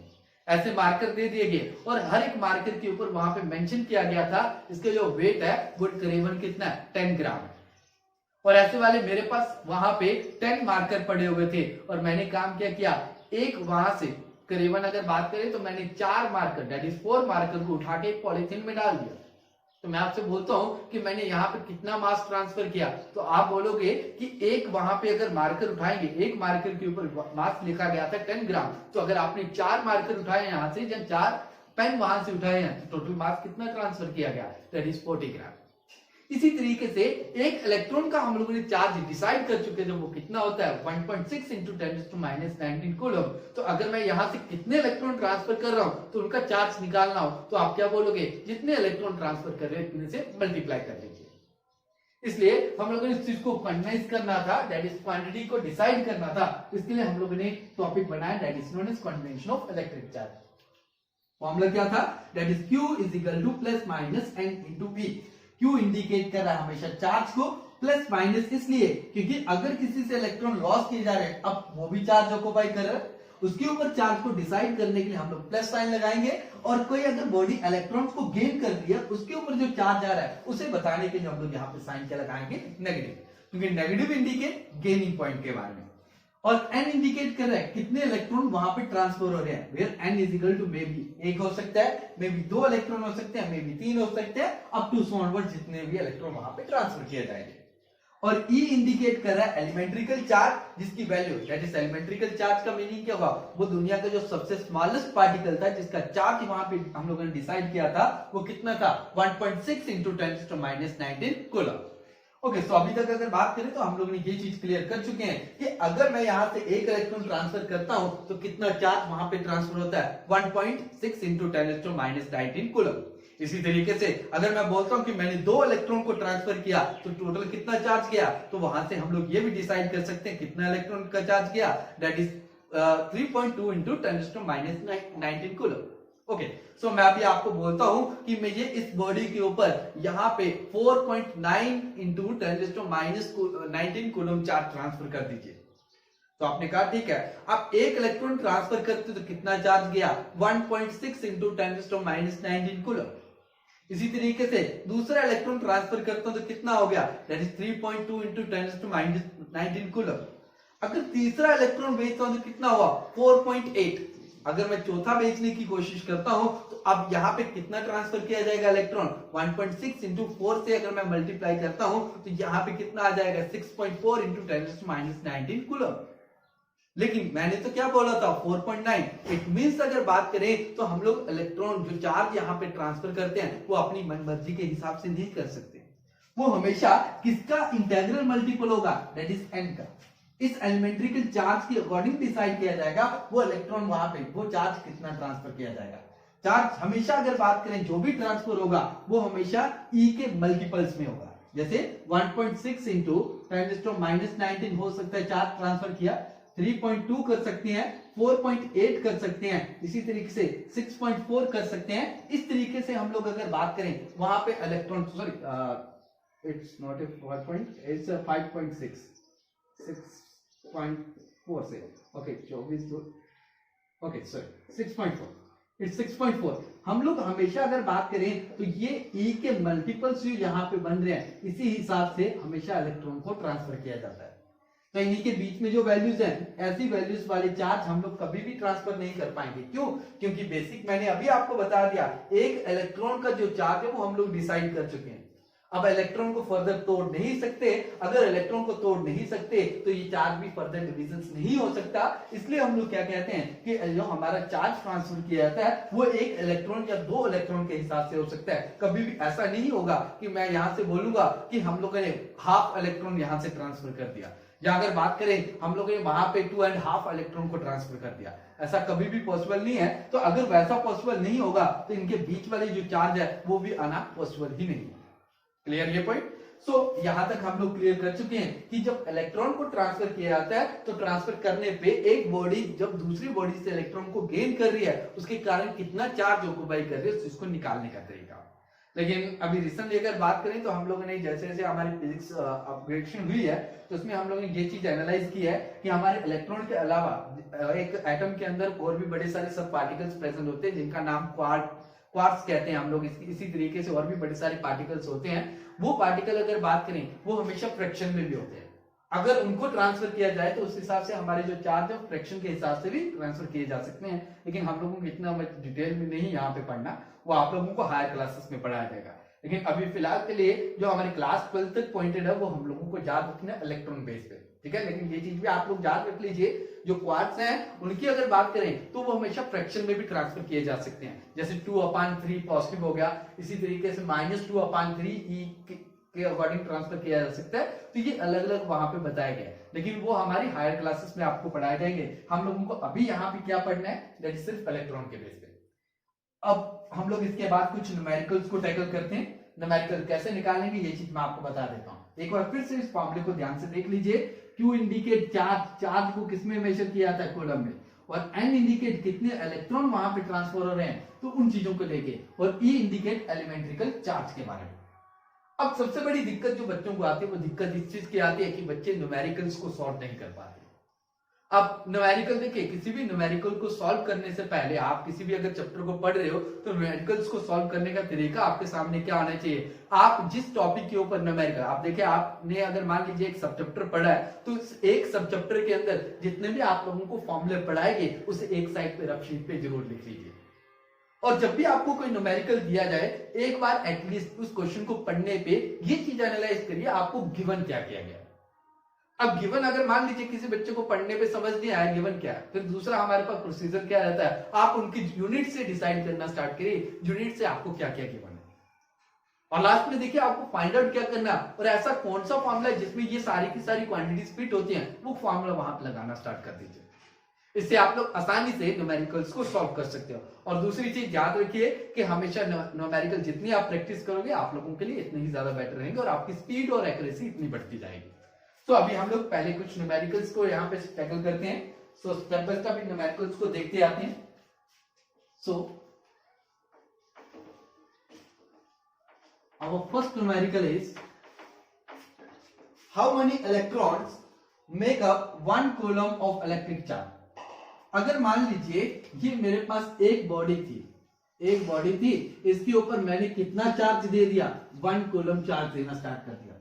ऐसे मार्कर दे दिए गए और हर एक मार्कर के ऊपर वहां पे मेंशन किया गया था इसका जो वेट है वो करीबन कितना है, 10 ग्राम है। और ऐसे वाले मेरे पास वहां पे 10 मार्कर पड़े हुए थे और मैंने काम क्या किया, एक वहां से करीबन अगर बात करें तो मैंने 4 मार्कर दैट इज 4 मार्कर को उठा के पॉलिथीन में डाल दिया। तो मैं आपसे बोलता हूं कि मैंने यहाँ पे कितना मास ट्रांसफर किया, तो आप बोलोगे कि एक वहां पे अगर मार्कर उठाएंगे, एक मार्कर के ऊपर मास लिखा गया था 10 ग्राम, तो अगर आपने 4 मार्कर उठाए यहाँ से, जब 4 पेन वहां से उठाए हैं तो टोटल मास कितना ट्रांसफर किया गया, दैट इज 40 ग्राम। इसी तरीके से एक इलेक्ट्रॉन का हम लोगों ने चार्ज डिसाइड कर चुके हैं, वो कितना होता है 1.6 इंटू 10⁻⁹ कूलम। तो अगर मैं यहां से कितने इलेक्ट्रॉन ट्रांसफर कर रहा हूं तो उनका चार्ज निकालना हो तो आप क्या बोलोगे, जितने इलेक्ट्रॉन ट्रांसफर कर रहे हैं इतने से मल्टीप्लाई कर लीजिए। इसलिए हम लोगों ने इस चीज को क्वांटिटाइज करना था, दैट इज क्वांटिटी को डिसाइड करना था। इसके लिए हम लोगों ने टॉपिक बनाया that is known as convention of electric charge. Formula क्या था, that is Q is equal to plus minus N into V। Q indicate कर रहा है हमेशा चार्ज को, प्लस माइनस इसलिए क्योंकि अगर किसी से इलेक्ट्रॉन लॉस किए जा रहे हैं, अब वो भी चार्ज ऑक्यूपाई कर रहा है, उसके ऊपर चार्ज को डिसाइड करने के लिए हम लोग प्लस साइन लगाएंगे, और कोई अगर बॉडी इलेक्ट्रॉन्स को गेन कर रही है उसके ऊपर जो चार्ज आ रहा है उसे बताने के लिए हम लोग यहाँ पे साइन क्या लगाएंगे, नेगेटिव, क्योंकि नेगेटिव इंडिकेट गेनिंग पॉइंट के बारे में, और n इंडिकेट कर रहा है कितने इलेक्ट्रॉन वहां पे ट्रांसफर हो रहे हैं, where n is equal to may be 1 हो सकता है, मे बी 2 इलेक्ट्रॉन हो सकते हैं, मे बी 3 हो सकते हैं, अप टू सो ऑनवर्ड जितने भी इलेक्ट्रॉन वहां पे ट्रांसफर किए जाएंगे। और E इंडिकेट कर रहा है एलिमेंट्रिकल चार्ज, जिसकी वैल्यू दैट इज एलिमेंट्रिकल चार्ज का मीनिंग क्या हुआ, वो दुनिया का जो सबसे स्मॉलेस्ट पार्टिकल था जिसका चार्ज वहां पे हम लोगों ने डिसाइड किया था वो कितना था, 1.6 इंटू 10⁻⁹ कूलम। ओके, सो अभी तक अगर बात करें तो हम लोग ने ये चीज क्लियर कर चुके हैं कि अगर मैं यहां से एक इलेक्ट्रॉन ट्रांसफर करता हूं तो कितना चार्ज वहां पे ट्रांसफर होता है, 1.6 इंटू 10⁻⁹ कूलम। इसी तरीके से अगर मैं बोलता हूं कि मैंने 2 इलेक्ट्रॉन को ट्रांसफर किया तो टोटल कितना चार्ज किया, तो वहां से हम लोग ये भी डिसाइड कर सकते हैं कितना इलेक्ट्रॉन का चार्ज किया, that is 3.2 into 10⁻⁹ coulomb. Okay, so मैं अभी आपको बोलता हूं कि मुझे इस बॉडी के ऊपर यहाँ पे 4.9 इंटू 10⁻⁹ कूलम चार्ज ट्रांसफर कर दीजिए। तो आपने कहा ठीक है, आप एक इलेक्ट्रॉन ट्रांसफर करते तो कितना चार्ज गया, 1.6 इंटू 10⁻⁹ कूलम। इसी तरीके से दूसरा इलेक्ट्रॉन ट्रांसफर करता हूं तो कितना हो गया, दैट इज 3.2 इंटू 10⁻⁹ कूलम। अगर तीसरा इलेक्ट्रॉन भेजता हूं तो कितना हुआ, 4.8। अगर मैं चौथा बेचने की कोशिश करता हूं तो अब यहाँ पे कितना ट्रांसफर किया जाएगा इलेक्ट्रॉन, 1.6 इंटू 4 से अगर मैं मल्टीप्लाई करता हूं तो यहाँ पे कितना आ जाएगा 6.4 इंटू 10⁻19 कूलम। लेकिन मैंने तो क्या बोला था 4.9। इट मींस अगर बात करें तो हम लोग इलेक्ट्रॉन जो चार्ज यहाँ पे ट्रांसफर करते हैं वो अपनी मनमर्जी के हिसाब से नहीं कर सकते, वो हमेशा किसका इंटीग्रल मल्टीपल होगा, दैट इज n का। इस एलिमेंट्रिकल चार्ज के अकॉर्डिंग डिसाइड किया जाएगा वो इलेक्ट्रॉन वहां पे वो चार्ज कितना ट्रांसफर किया जाएगा। चार्ज हमेशा अगर बात करें जो भी ट्रांसफर होगा वो हमेशा E के मल्टीपल्स में होगा। जैसे 1.6 इंटू 10⁻19 हो सकता है चार्ज ट्रांसफर किया, 3.2 कर सकते हैं, 4.8 कर सकते हैं, इसी तरीके से 6.4 कर सकते हैं। इस तरीके से हम लोग अगर बात करें वहां पे electron sorry it's not a 4. It's 5.6 6.4 से ओके 24 ओके सॉरी 6.4 इट्स 6.4। हम लोग हमेशा अगर बात करें तो ये E के मल्टीपल्स जो यहाँ पे बन रहे हैं इसी हिसाब से हमेशा इलेक्ट्रॉन को ट्रांसफर किया जाता है। तो इन्हीं के बीच में जो वैल्यूज हैं ऐसी वैल्यूज वाले चार्ज हम लोग कभी भी ट्रांसफर नहीं कर पाएंगे। क्यों? क्योंकि बेसिक मैंने अभी आपको बता दिया एक इलेक्ट्रॉन का जो चार्ज है वो हम लोग डिसाइड कर चुके हैं। अब इलेक्ट्रॉन को फर्दर तोड़ नहीं सकते, अगर इलेक्ट्रॉन को तोड़ नहीं सकते तो ये चार्ज भी फर्दर डिविजन नहीं हो सकता। इसलिए हम लोग क्या कहते हैं कि जो हमारा चार्ज ट्रांसफर किया जाता है वो एक इलेक्ट्रॉन या दो इलेक्ट्रॉन के हिसाब से हो सकता है। कभी भी ऐसा नहीं होगा कि मैं यहां से बोलूंगा कि हम लोगों ने हाफ इलेक्ट्रॉन यहां से ट्रांसफर कर दिया, या अगर बात करें हम लोगों ने वहां पे 2.5 इलेक्ट्रॉन को ट्रांसफर कर दिया, ऐसा कभी भी पॉसिबल नहीं है। तो अगर वैसा पॉसिबल नहीं होगा तो इनके बीच वाले जो चार्ज है वो भी आना पॉसिबल ही नहीं। क्लियर ये पॉइंट? सो यहां तक हम लोग क्लियर कर चुके हैं कि जब इलेक्ट्रॉन को ट्रांसफर किया जाता है तो ट्रांसफर करने पे एक बॉडी जब दूसरी बॉडी से इलेक्ट्रॉन को गेन कर रही है उसके कारण कितना चार्ज ऑक्युपाई कर रही है उसको निकालने का तरीका। लेकिन अभी रिसेंटली अगर बात करें तो हम लोगों ने जैसे जैसे हमारी फिजिक्स अपग्रेडेशन हुई है तो उसमें हम लोगों ने ये चीज एनालाइज की है कि हमारे इलेक्ट्रॉन के अलावा एक एटम के अंदर और भी बड़े सारे सब पार्टिकल्स प्रेजेंट होते हैं जिनका नाम क्वार्ट्स कहते हैं हम लोग। इसी तरीके से और भी बड़े सारे पार्टिकल्स होते हैं। वो पार्टिकल अगर बात करें वो हमेशा फ्रैक्शन में भी होते हैं। अगर उनको ट्रांसफर किया जाए तो उस हिसाब से हमारे जो चार्ज है फ्रैक्शन के हिसाब से भी ट्रांसफर किए जा सकते हैं। लेकिन हम लोगों को इतना डिटेल में नहीं यहाँ पे पढ़ना, वो आप लोगों को हायर क्लासेस में पढ़ाया जाएगा। लेकिन अभी फिलहाल के लिए जो हमारे क्लास 12 तक पॉइंटेड है वो हम लोगों को याद रखना है इलेक्ट्रॉन बेस पे, ठीक है। लेकिन ये चीज भी आप लोग याद रख लीजिए जो क्वार्ट्स हैं उनकी अगर बात करें तो वो हमेशा फ्रैक्शन में भी ट्रांसफर किए जा सकते हैं। जैसे 2/3 पॉजिटिव हो गया, इसी तरीके से -2/3 E के अकॉर्डिंग ट्रांसफर किया जा सकता है। तो ये अलग अलग वहां पे बताया गया है, लेकिन वो हमारी हायर क्लासेस में आपको पढ़ाए जाएंगे। हम लोगों को अभी यहाँ पे क्या पढ़ना है, दैट इज सिर्फ इलेक्ट्रॉन के बेस पे। अब हम लोग इसके बाद कुछ न्यूमेरिकल्स को टैकल करते हैं। न्यूमेरिकल कैसे निकालेंगे ये चीज मैं आपको बता देता हूँ। एक बार फिर से इस फॉर्मूले को ध्यान से देख लीजिए। Q इंडिकेट चार्ज को किसमें मेजर किया जाता है, कूलम में, और N इंडिकेट कितने इलेक्ट्रॉन वहां पे ट्रांसफर हो रहे हैं तो उन चीजों को लेके, और E इंडिकेट एलिमेंट्रिकल चार्ज के बारे में। अब सबसे बड़ी दिक्कत जो बच्चों को आती है वो दिक्कत इस चीज की आती है कि बच्चे न्यूमेरिकल्स को सॉल्व नहीं कर पाते। अब न्यूमेरिकल देखिए, किसी भी न्यूमेरिकल को सॉल्व करने से पहले आप किसी भी अगर चैप्टर को पढ़ रहे हो तो न्यूमेरिकल्स को सॉल्व करने का तरीका आपके सामने क्या होना चाहिए। आप जिस टॉपिक के ऊपर न्यूमेरिकल, आप देखिए आपने अगर मान लीजिए एक सब चैप्टर पढ़ा है तो एक सब चैप्टर के अंदर जितने भी आप लोगों को फॉर्मूले पढ़ाएंगे उसे एक साइड पे रफ शीट पे जरूर लिख लीजिए। और जब भी आपको कोई न्यूमेरिकल दिया जाए एक बार एटलीस्ट उस क्वेश्चन को पढ़ने पे ये चीज एनालाइज करिए आपको गिवन क्या किया गया। अब गिवन अगर मान लीजिए किसी बच्चे को पढ़ने पे समझ नहीं आया गिवन क्या है, फिर दूसरा हमारे पास प्रोसीजर क्या रहता है, आप उनकी यूनिट से डिसाइड करना स्टार्ट करिए, यूनिट से आपको क्या क्या गिवन है, और लास्ट में देखिए आपको फाइंड आउट क्या करना है, और ऐसा कौन सा फॉर्मूला है जिसमें ये सारी की सारी क्वांटिटीज फिट होती हैं, वो फॉर्मूला वहां पर लगाना स्टार्ट कर दीजिए। इससे आप लोग आसानी से न्यूमेरिकल्स को सॉल्व कर सकते हो। और दूसरी चीज याद रखिए कि हमेशा न्यूमेरिकल जितनी आप प्रैक्टिस करोगे आप लोगों के लिए इतनी ही ज्यादा बेटर रहेंगे और आपकी स्पीड और एक्यूरेसी इतनी बढ़ती जाएगी। तो अभी हम लोग पहले कुछ न्यूमेरिकल्स को यहाँ पे टैकल करते हैं। So step by step numericals को देखते आते हैं। So our first numerical is how many electrons make up 1 coulomb of electric charge. अगर मान लीजिए ये मेरे पास एक बॉडी थी, इसके ऊपर मैंने कितना चार्ज दे दिया, 1 कूलम चार्ज देना स्टार्ट कर दिया।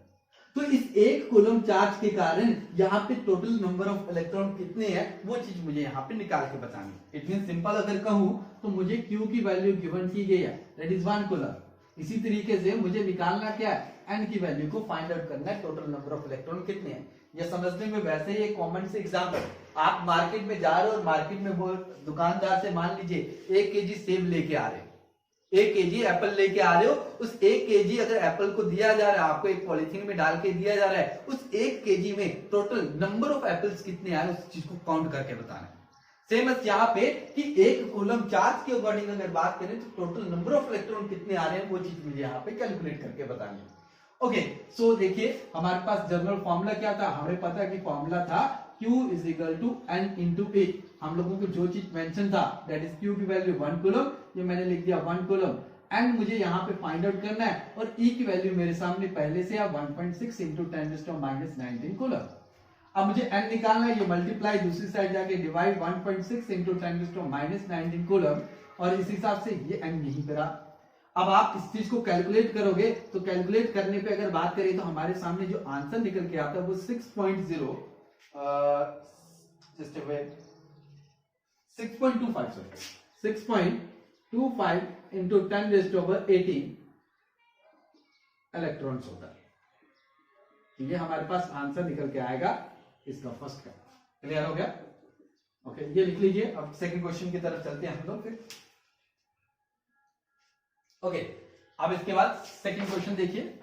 तो इस एक कूलम चार्ज के कारण यहाँ पे टोटल नंबर ऑफ इलेक्ट्रॉन कितने हैं वो चीज मुझे यहाँ पे निकाल के बतानी। इट मीन सिंपल अगर कहूँ तो मुझे Q की वैल्यू गिवन की गई है, दैट इज 1 कूलम। इसी तरीके से मुझे निकालना क्या है, N की वैल्यू को फाइंड आउट करना है, टोटल नंबर ऑफ इलेक्ट्रॉन कितने हैं। ये समझने में वैसे ही एक कॉमन से एग्जांपल, आप मार्केट में जा रहे हो और मार्केट में वो दुकानदार से मान लीजिए 1 केजी सेब लेके आ रहे हो, 1 केजी एप्पल लेके आ रहे हो, उस 1 केजी अगर एप्पल को दिया जा रहा है, आपको एक पॉलिथीन में डाल के दिया जा रहा है, उस 1 केजी में टोटल नंबर ऑफ एप्पल्स कितने आए उस चीज को काउंट करके बताना है। सेम एज यहाँ पे कि एक कूलम चार्ज के अकॉर्डिंग अगर बात करें तो टोटल नंबर ऑफ इलेक्ट्रॉन कितने आ रहे हैं वो चीज मुझे यहाँ पे कैलकुलेट करके बतानी है। ओके, सो देखिए हमारे पास जनरल फॉर्मूला क्या था, हमें पता है कि फॉर्मूला था Q is equal to N into A. हम लोगों को जो चीज मेंशन था दैट इज Q की वैल्यू 1 कूलम, ये मैंने लिख दिया 1 कूलम, एंड मुझे यहाँ पे फाइंड आउट करना है और E की वैल्यू मेरे सामने पहले से है 1.6 इंटू 10⁻⁻⁹ कूलम। अब मुझे N निकालना है, ये मल्टीप्लाई दूसरी साइड जाके डिवाइड 1.6 इंटू 10⁻⁻⁹ कूलम, और इस हिसाब से ये N यहीं पर आ। अब आप इस चीज को कैलकुलेट करोगे तो कैलकुलेट करने पे अगर बात करें तो हमारे सामने जो आंसर निकल के आता है वो 6.0 6.25 इंटू 10⁻18 इलेक्ट्रॉन्स होता है। ये हमारे पास आंसर निकल के आएगा इसका फर्स्ट का। क्लियर हो गया? ओके, ये लिख लीजिए। अब सेकंड क्वेश्चन की तरफ चलते हैं हम लोग फिर। ओके, अब इसके बाद सेकंड क्वेश्चन देखिए।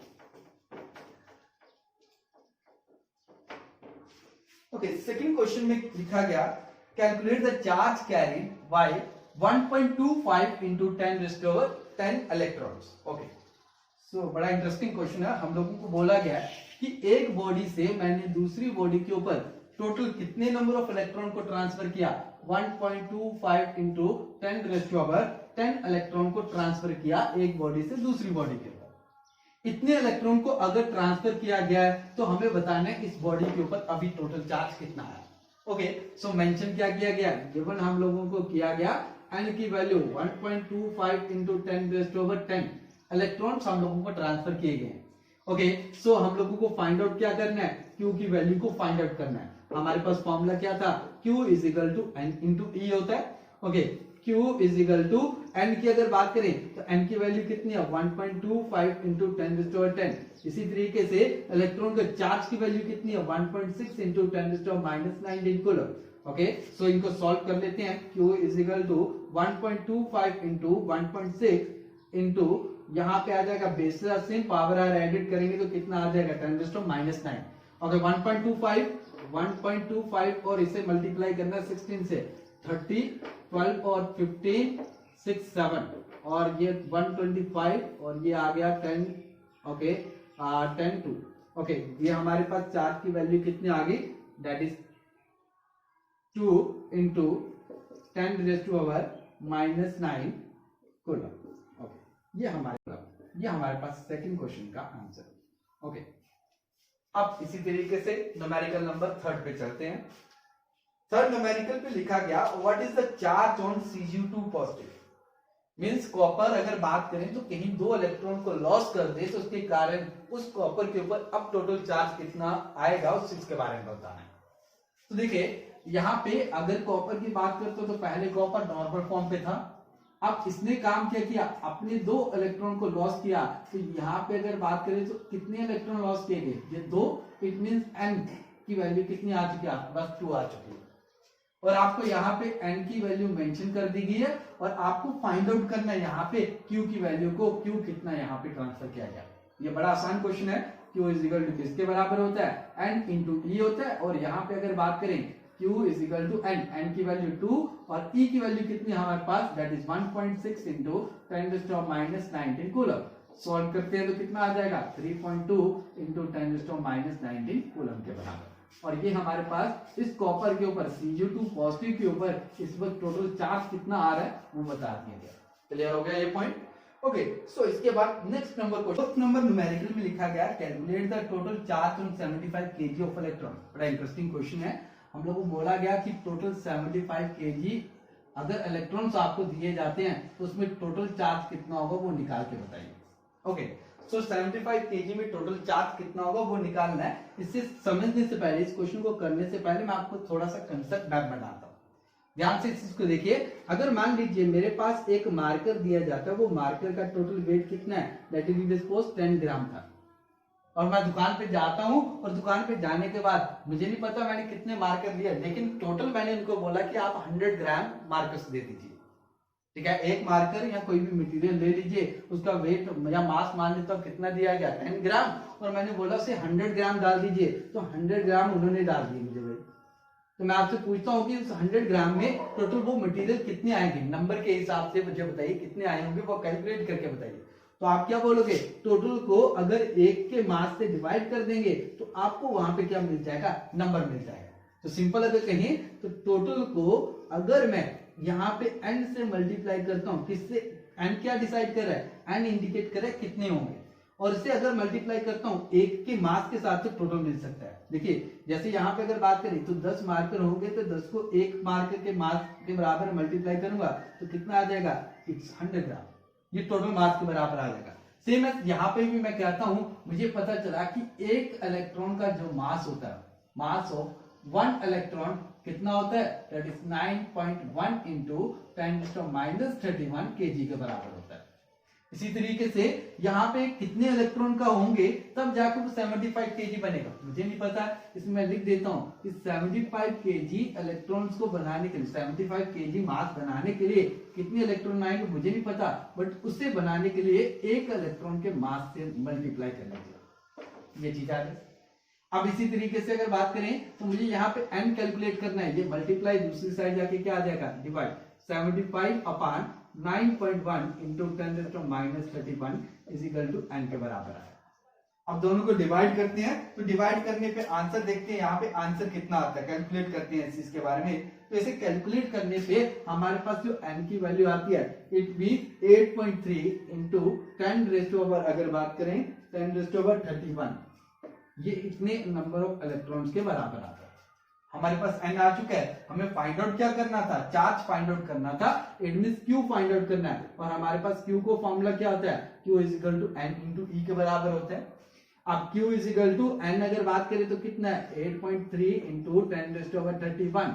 ओके, सेकंड क्वेश्चन में लिखा गया calculate the charge carried by 1.25 into 10⁻10 electrons. Okay, so बड़ा इंटरेस्टिंग क्वेश्चन है। हम लोगों को बोला गया कि एक बॉडी से मैंने दूसरी बॉडी के ऊपर टोटल कितने नंबर ऑफ इलेक्ट्रॉन को ट्रांसफर किया, 1.25 इंटू 10⁻10 इलेक्ट्रॉन को ट्रांसफर किया एक बॉडी से दूसरी बॉडी के ऊपर। इतने इलेक्ट्रॉन को अगर ट्रांसफर किया गया है तो हमें बताना है इस बॉडी के ऊपर अभी टोटल चार्ज कितना है। ओके, सो मेंशन क्या किया गया, गिवन हम लोगों को किया गया N की वैल्यू 1.25 इंटू 10⁻10 इलेक्ट्रॉन्स हम लोगों को ट्रांसफर किए गए। ओके, सो हम लोगों को फाइंड आउट क्या करना है, Q की वैल्यू को फाइंड आउट करना है। हमारे पास फॉर्मूला क्या था, Q is equal to N into E होता है। Okay, Q is equal to N की अगर बात करें तो N की वैल्यू कितनी है, 1.25 इंटू 10⁻10। इसी तरीके से इलेक्ट्रॉन का चार्ज की वैल्यू कितनी है, 1.6 इंटू 10⁻⁻⁹ कूलम। ओके, सो इनको सॉल्व कर लेते हैं। Q is equal to 1.25 into 1.6 into यहाँ पे आ जाएगा bases same power are add करेंगे तो कितना आ जाएगा, 10⁻⁹। ओके, 1.25 और इसे मल्टीप्लाई करना 16 से, 30, 12 और 15, 6, 7 और ये 125 और ये आ गया 10। ओके, 10 2। ओके, ये हमारे पास चार्ज की वैल्यू कितनी आ गई, that is 2 into 10⁻⁻⁹ coulomb. Okay, ये हमारे पास सेकंड क्वेश्चन का आंसर। ओके, अब इसी तरीके से न्यूमेरिकल नंबर थर्ड पे चलते हैं। थर्ड न्यूमेरिकल पे लिखा गया what is the charge on Cgu2 positive. Means copper अगर बात करें तो कहीं 2 इलेक्ट्रॉन को लॉस कर दे तो उसके कारण उस कॉपर के ऊपर अब टोटल चार्ज कितना आएगा उस चीज के बारे में बताना है। तो देखिए यहाँ पे अगर कॉपर की बात करते हो तो पहले कॉपर नॉर्मल फॉर्म पे था। अब इसने काम क्या किया, अपने 2 इलेक्ट्रॉन को लॉस किया। तो यहाँ पे अगर बात करें तो कितने इलेक्ट्रॉन लॉस किए गए, ये 2। इट मींस N की वैल्यू कितनी आ चुकी है, बस 2 आ चुकी है। और आपको यहाँ पे N की वैल्यू मेंशन कर दी गई है और आपको फाइंड आउट करना है यहाँ पे Q की वैल्यू को, Q कितना यहाँ पे ट्रांसफर किया गया। ये बड़ा आसान क्वेश्चन है। Q इज इक्वल टू किसके बराबर होता है, N इंटू E होता है। और यहाँ पे अगर बात करें Q is equal to N की वैल्यू 2 और E की वैल्यू कितनी है हमारे पास, that is 1.6 into 10⁻⁻⁹ coulomb. Solve करते हैं तो कितना आ जाएगा, 3.2 इंटू 10⁻⁻⁹ कूलम के बराबर। और ये हमारे पास इस कॉपर के ऊपर Cgu2 पॉजिटिव के ऊपर इस वक्त टोटल चार्ज कितना आ रहा है वो बता दिया गया। क्लियर हो गया ये पॉइंट। ओके, सो इसके बाद next number question number numerical में लिखा गया calculate the total charge on 75 kg of electron. बड़ा इंटरेस्टिंग क्वेश्चन है। हम लोगों को बोला गया कि टोटल 75 kg अगर इलेक्ट्रॉन्स आपको दिए जाते हैं तो उसमें टोटल चार्ज कितना होगा वो निकाल के बताइए। ओके, सो 75 केजी में टोटल चार्ज कितना होगा वो निकालना है। इससे समझने से पहले, इस क्वेश्चन को करने से पहले मैं आपको थोड़ा सा कंसेप्ट मैप बनाता हूँ। ध्यान से इस चीज को देखिए। अगर मान लीजिए मेरे पास एक मार्कर दिया जाता है, वो मार्कर का टोटल वेट कितना है, दैट इज सपोज 10 ग्राम था, और मैं दुकान पे जाता हूं और दुकान पे जाने के बाद मुझे नहीं पता मैंने कितने मार्कर लिए, लेकिन टोटल मैंने उनको बोला कि आप 100 ग्राम मार्कर्स दे दीजिए। ठीक है, एक मार्कर या कोई भी मटेरियल ले लीजिए, उसका वेट या मास मान लेता हूं कितना दिया गया 10 ग्राम, और मैंने बोला उसे 100 ग्राम डाल दीजिए, तो 100 ग्राम उन्होंने डाल दिए मुझे भाई। तो मैं आपसे पूछता हूँ कि उस 100 ग्राम में टोटल वो मटेरियल कितने आएंगे, नंबर के हिसाब से मुझे बताइए कितने आए होंगे, वो कैलकुलेट करके बताइए। तो आप क्या बोलोगे, टोटल को अगर 1 के मास से डिवाइड कर देंगे तो आपको वहां पे क्या मिल जाएगा, नंबर मिल जाएगा। तो सिंपल अगर कहें तो टोटल को अगर मैं यहाँ पे n से मल्टीप्लाई करता हूँ, किससे, n क्या डिसाइड कर रहा है, n इंडिकेट कर रहा है कितने होंगे, और इसे अगर मल्टीप्लाई करता हूँ 1 के मास के साथ तो टोटल मिल सकता है। देखिए जैसे यहाँ पे अगर बात करें तो 10 मार्कर होंगे, तो 10 को 1 मार्कर के मास के बराबर मल्टीप्लाई करूंगा तो कितना आ जाएगा, 100 ग्राम, ये टोटल मास के बराबर आ जाएगा। सेम यहाँ पे भी मैं कहता हूं, मुझे पता चला कि एक इलेक्ट्रॉन का जो मास होता है, मास ऑफ 1 इलेक्ट्रॉन कितना होता है, दैट इज 9.1 इंटू 10⁻31 kg के बराबर होता है। इसी तरीके से यहाँ पे कितने इलेक्ट्रॉन का होंगे तब जाकर वो 75 kg बनेगा, मुझे नहीं पता, इसमें लिख देता हूँ कि 75 kg इलेक्ट्रॉन्स को बनाने के लिए, 75 kg मास बनाने के लिए कितने इलेक्ट्रॉन आएंगे मुझे नहीं पता, बट उसे बनाने के लिए एक इलेक्ट्रॉन के मास से मल्टीप्लाई करना चाहिए, ये चीज आ गई। अब इसी तरीके से अगर बात करें तो मुझे यहाँ पे n कैलकुलेट करना है, ये मल्टीप्लाई दूसरी साइड जाके क्या आ जाएगा, divide 75 upon 9.1 into 10⁻31 is equal to n के बराबर है। अब दोनों को डिवाइड करते हैं, तो डिवाइड करने पे आंसर देखते हैं यहाँ पे आंसर कितना आता है, कैलकुलेट करते हैं इस चीज के बारे में। तो इसे कैलकुलेट करने पे हमारे पास जो n की वैल्यू आती है, इट मीन 8.3 इंटू 10⁻, अगर बात करें 10⁻31, ये इतने नंबर ऑफ इलेक्ट्रॉन्स के बराबर आता है। हमारे पास n आ चुका है, हमें फाइंड आउट क्या करना था, चार्ज फाइंड आउट करना था, it means q find out करना है, और हमारे पास q को फॉर्मूला क्या होता है, q is equal to n into e के बराबर होता है। अब q is equal to n अगर बात करें तो कितना है, 8.3 इंटू 10⁻31,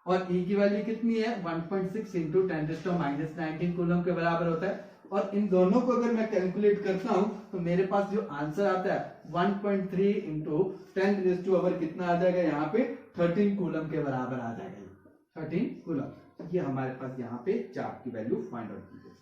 और e की वैल्यू कितनी है, 1.6 इंटू 10⁻19 कूलम के बराबर होता है। और इन दोनों को अगर मैं कैलकुलेट करता हूं तो मेरे पास जो आंसर आता है 1.3 इंटू 10⁻, कितना आ जाएगा, यहाँ पे 13 कूलम के बराबर आ जाएगा, 13 कूलम। ये हमारे पास यहाँ पे चार्ज की वैल्यू फाइंड आउट की गई।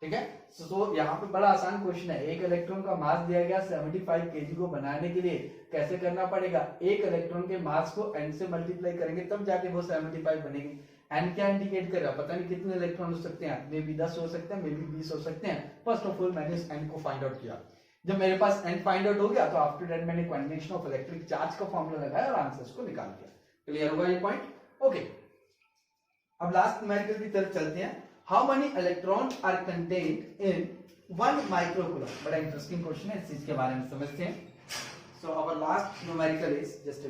ठीक है, तो यहाँ पे बड़ा आसान क्वेश्चन है, एक इलेक्ट्रॉन का मास दिया गया 75 kg को बनाने के लिए कैसे करना पड़ेगा, एक इलेक्ट्रॉन के मास को n से मल्टीप्लाई करेंगे तब जाके वो 75 बनेगी। n क्या इंडिकेट कर रहा है, पता नहीं कितने इलेक्ट्रॉन हो सकते हैं, मे बी 10 हो सकते हैं, मे बी 20 हो सकते हैं। फर्स्ट ऑफ ऑल मैंने इस n को फाइंड आउट किया, जब मेरे पास n फाइंड आउट हो गया तो आफ्टर दैट मैंने क्वांटिटेशन ऑफ इलेक्ट्रिक चार्ज का फॉर्मूला लगाया और आंसर्स को निकाल दिया। क्लियर होगा ये पॉइंट, ओके। अब लास्ट न्यूमेरिकल की तरफ चलते हैं। How many electron are contained in 1 microcoulomb, बड़ा इंटरेस्टिंग क्वेश्चन है, इस चीज के बारे में समझते हैं। So our last numerical is just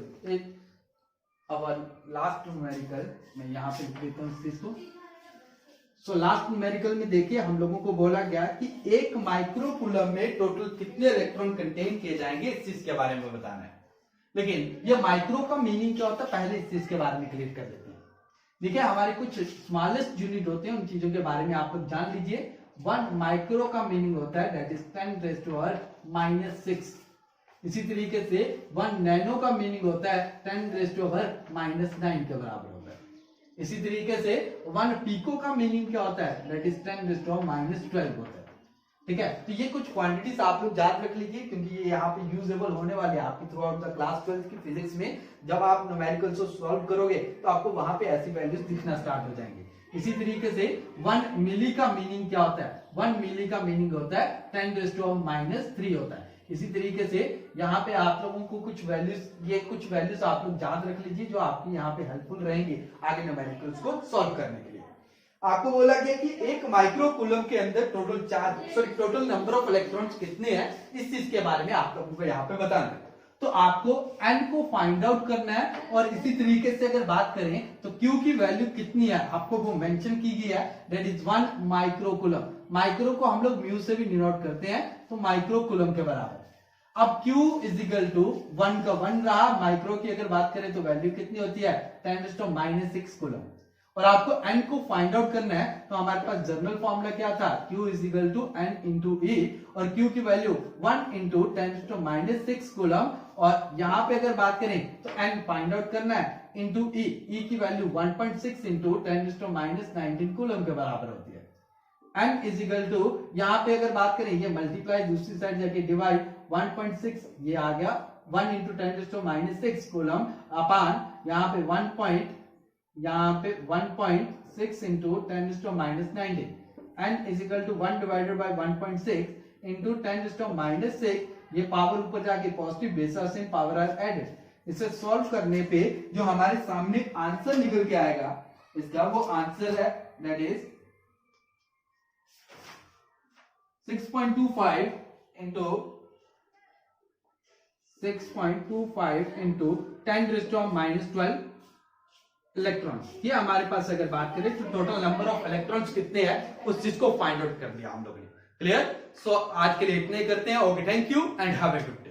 our last numerical, मैं यहाँ पे लिख देता हूँ इस चीज को। सो लास्ट न्यूमेरिकल में देखिए हम लोगों को बोला गया कि एक माइक्रोकूलम में टोटल कितने इलेक्ट्रॉन कंटेन किए जाएंगे, इस चीज के बारे में बताना है। लेकिन ये माइक्रो का मीनिंग क्या होता है, पहले इस चीज के बारे में क्लियर कर देते हैं। देखिए हमारे कुछ स्मॉलेस्ट यूनिट होते हैं, उन चीजों के बारे में आप लोग जान लीजिए। 1 माइक्रो का मीनिंग होता है दैट इज 10⁻⁻6। इसी तरीके से 1 नैनो का मीनिंग होता है 10⁻⁻9 के बराबर होता है। इसी तरीके से 1 पीको का मीनिंग क्या होता है, दैट इज 10⁻12 होता है। ठीक है, तो ये कुछ क्वांटिटीज आप लोग याद रख लीजिए, क्योंकि ये यहाँ पे यूजेबल होने वाले हैं आपकी थ्रू आउट द क्लास 12 की फिजिक्स में। जब आप न्यूमेरिकल्स को सॉल्व करोगे तो आपको वहां पे ऐसी वैल्यूज दिखना स्टार्ट हो जाएंगे। इसी तरीके से 1 मिली का मीनिंग क्या होता है, 1 मिली का मीनिंग होता है 10⁻³ होता है। इसी तरीके से यहाँ पे आप लोगों को कुछ वैल्यूज, ये कुछ वैल्यूज आप लोग याद रख लीजिए जो आपकी यहाँ पे हेल्पफुल रहेंगी आगे न्यूमेरिकल्स को सॉल्व करने के लिए। आपको बोला गया कि एक माइक्रोकूलम के अंदर total charge, sorry total number of electrons कितने हैं, इस चीज के बारे में आप लोगों को यहाँ पे बताना है। तो आपको n को फाइंड आउट करना है, और इसी तरीके से अगर बात करें तो q की वैल्यू कितनी है आपको वो मेंशन की गई है, दैट इज 1 माइक्रोकूलम। माइक्रो को हम लोग म्यू से भी डिनोट करते हैं, तो माइक्रो कूलम के बराबर। अब Q इज इक्वल टू 1 का 1 रहा, माइक्रो की अगर बात करें तो वैल्यू कितनी होती है 10⁻⁻6 कूलम। और आपको n को फाइंड आउट करना है, तो हमारे पास जनरल फॉर्मूला क्या था, Q is equal to n into E, और Q की वैल्यू 1 इंटू 10⁻6 कूलम। और यहां पे अगर बात करें तो n फाइंड आउट करना है इंटू ई की वैल्यू 1.6 इंटू 10⁻19 कूलम के बराबर होती है। n इज इक्वल टू, यहाँ पे अगर बात करें ये मल्टीप्लाई दूसरी साइड जाके डिवाइड 1.6 ये आ गया 1 इंटू 10⁻6 कूलम अपान यहाँ पे 1.6 into 10⁻19। n is equal to 1 divided by 1.6 into 10⁻6, ये पावर ऊपर जाके पॉजिटिव बेस से पावर आर एडेड। इसे सॉल्व करने पे जो हमारे सामने आंसर निकल के आएगा इसका वो आंसर है दैट इज 6.25 इंटू 10⁻12 इलेक्ट्रॉन्स। ये हमारे पास अगर बात करें तो टोटल नंबर ऑफ इलेक्ट्रॉन्स कितने हैं उस चीज को फाइंड आउट कर दिया हम लोगों ने। क्लियर? सो आज के लिए इतना ही करते हैं। Okay, thank you and have a good.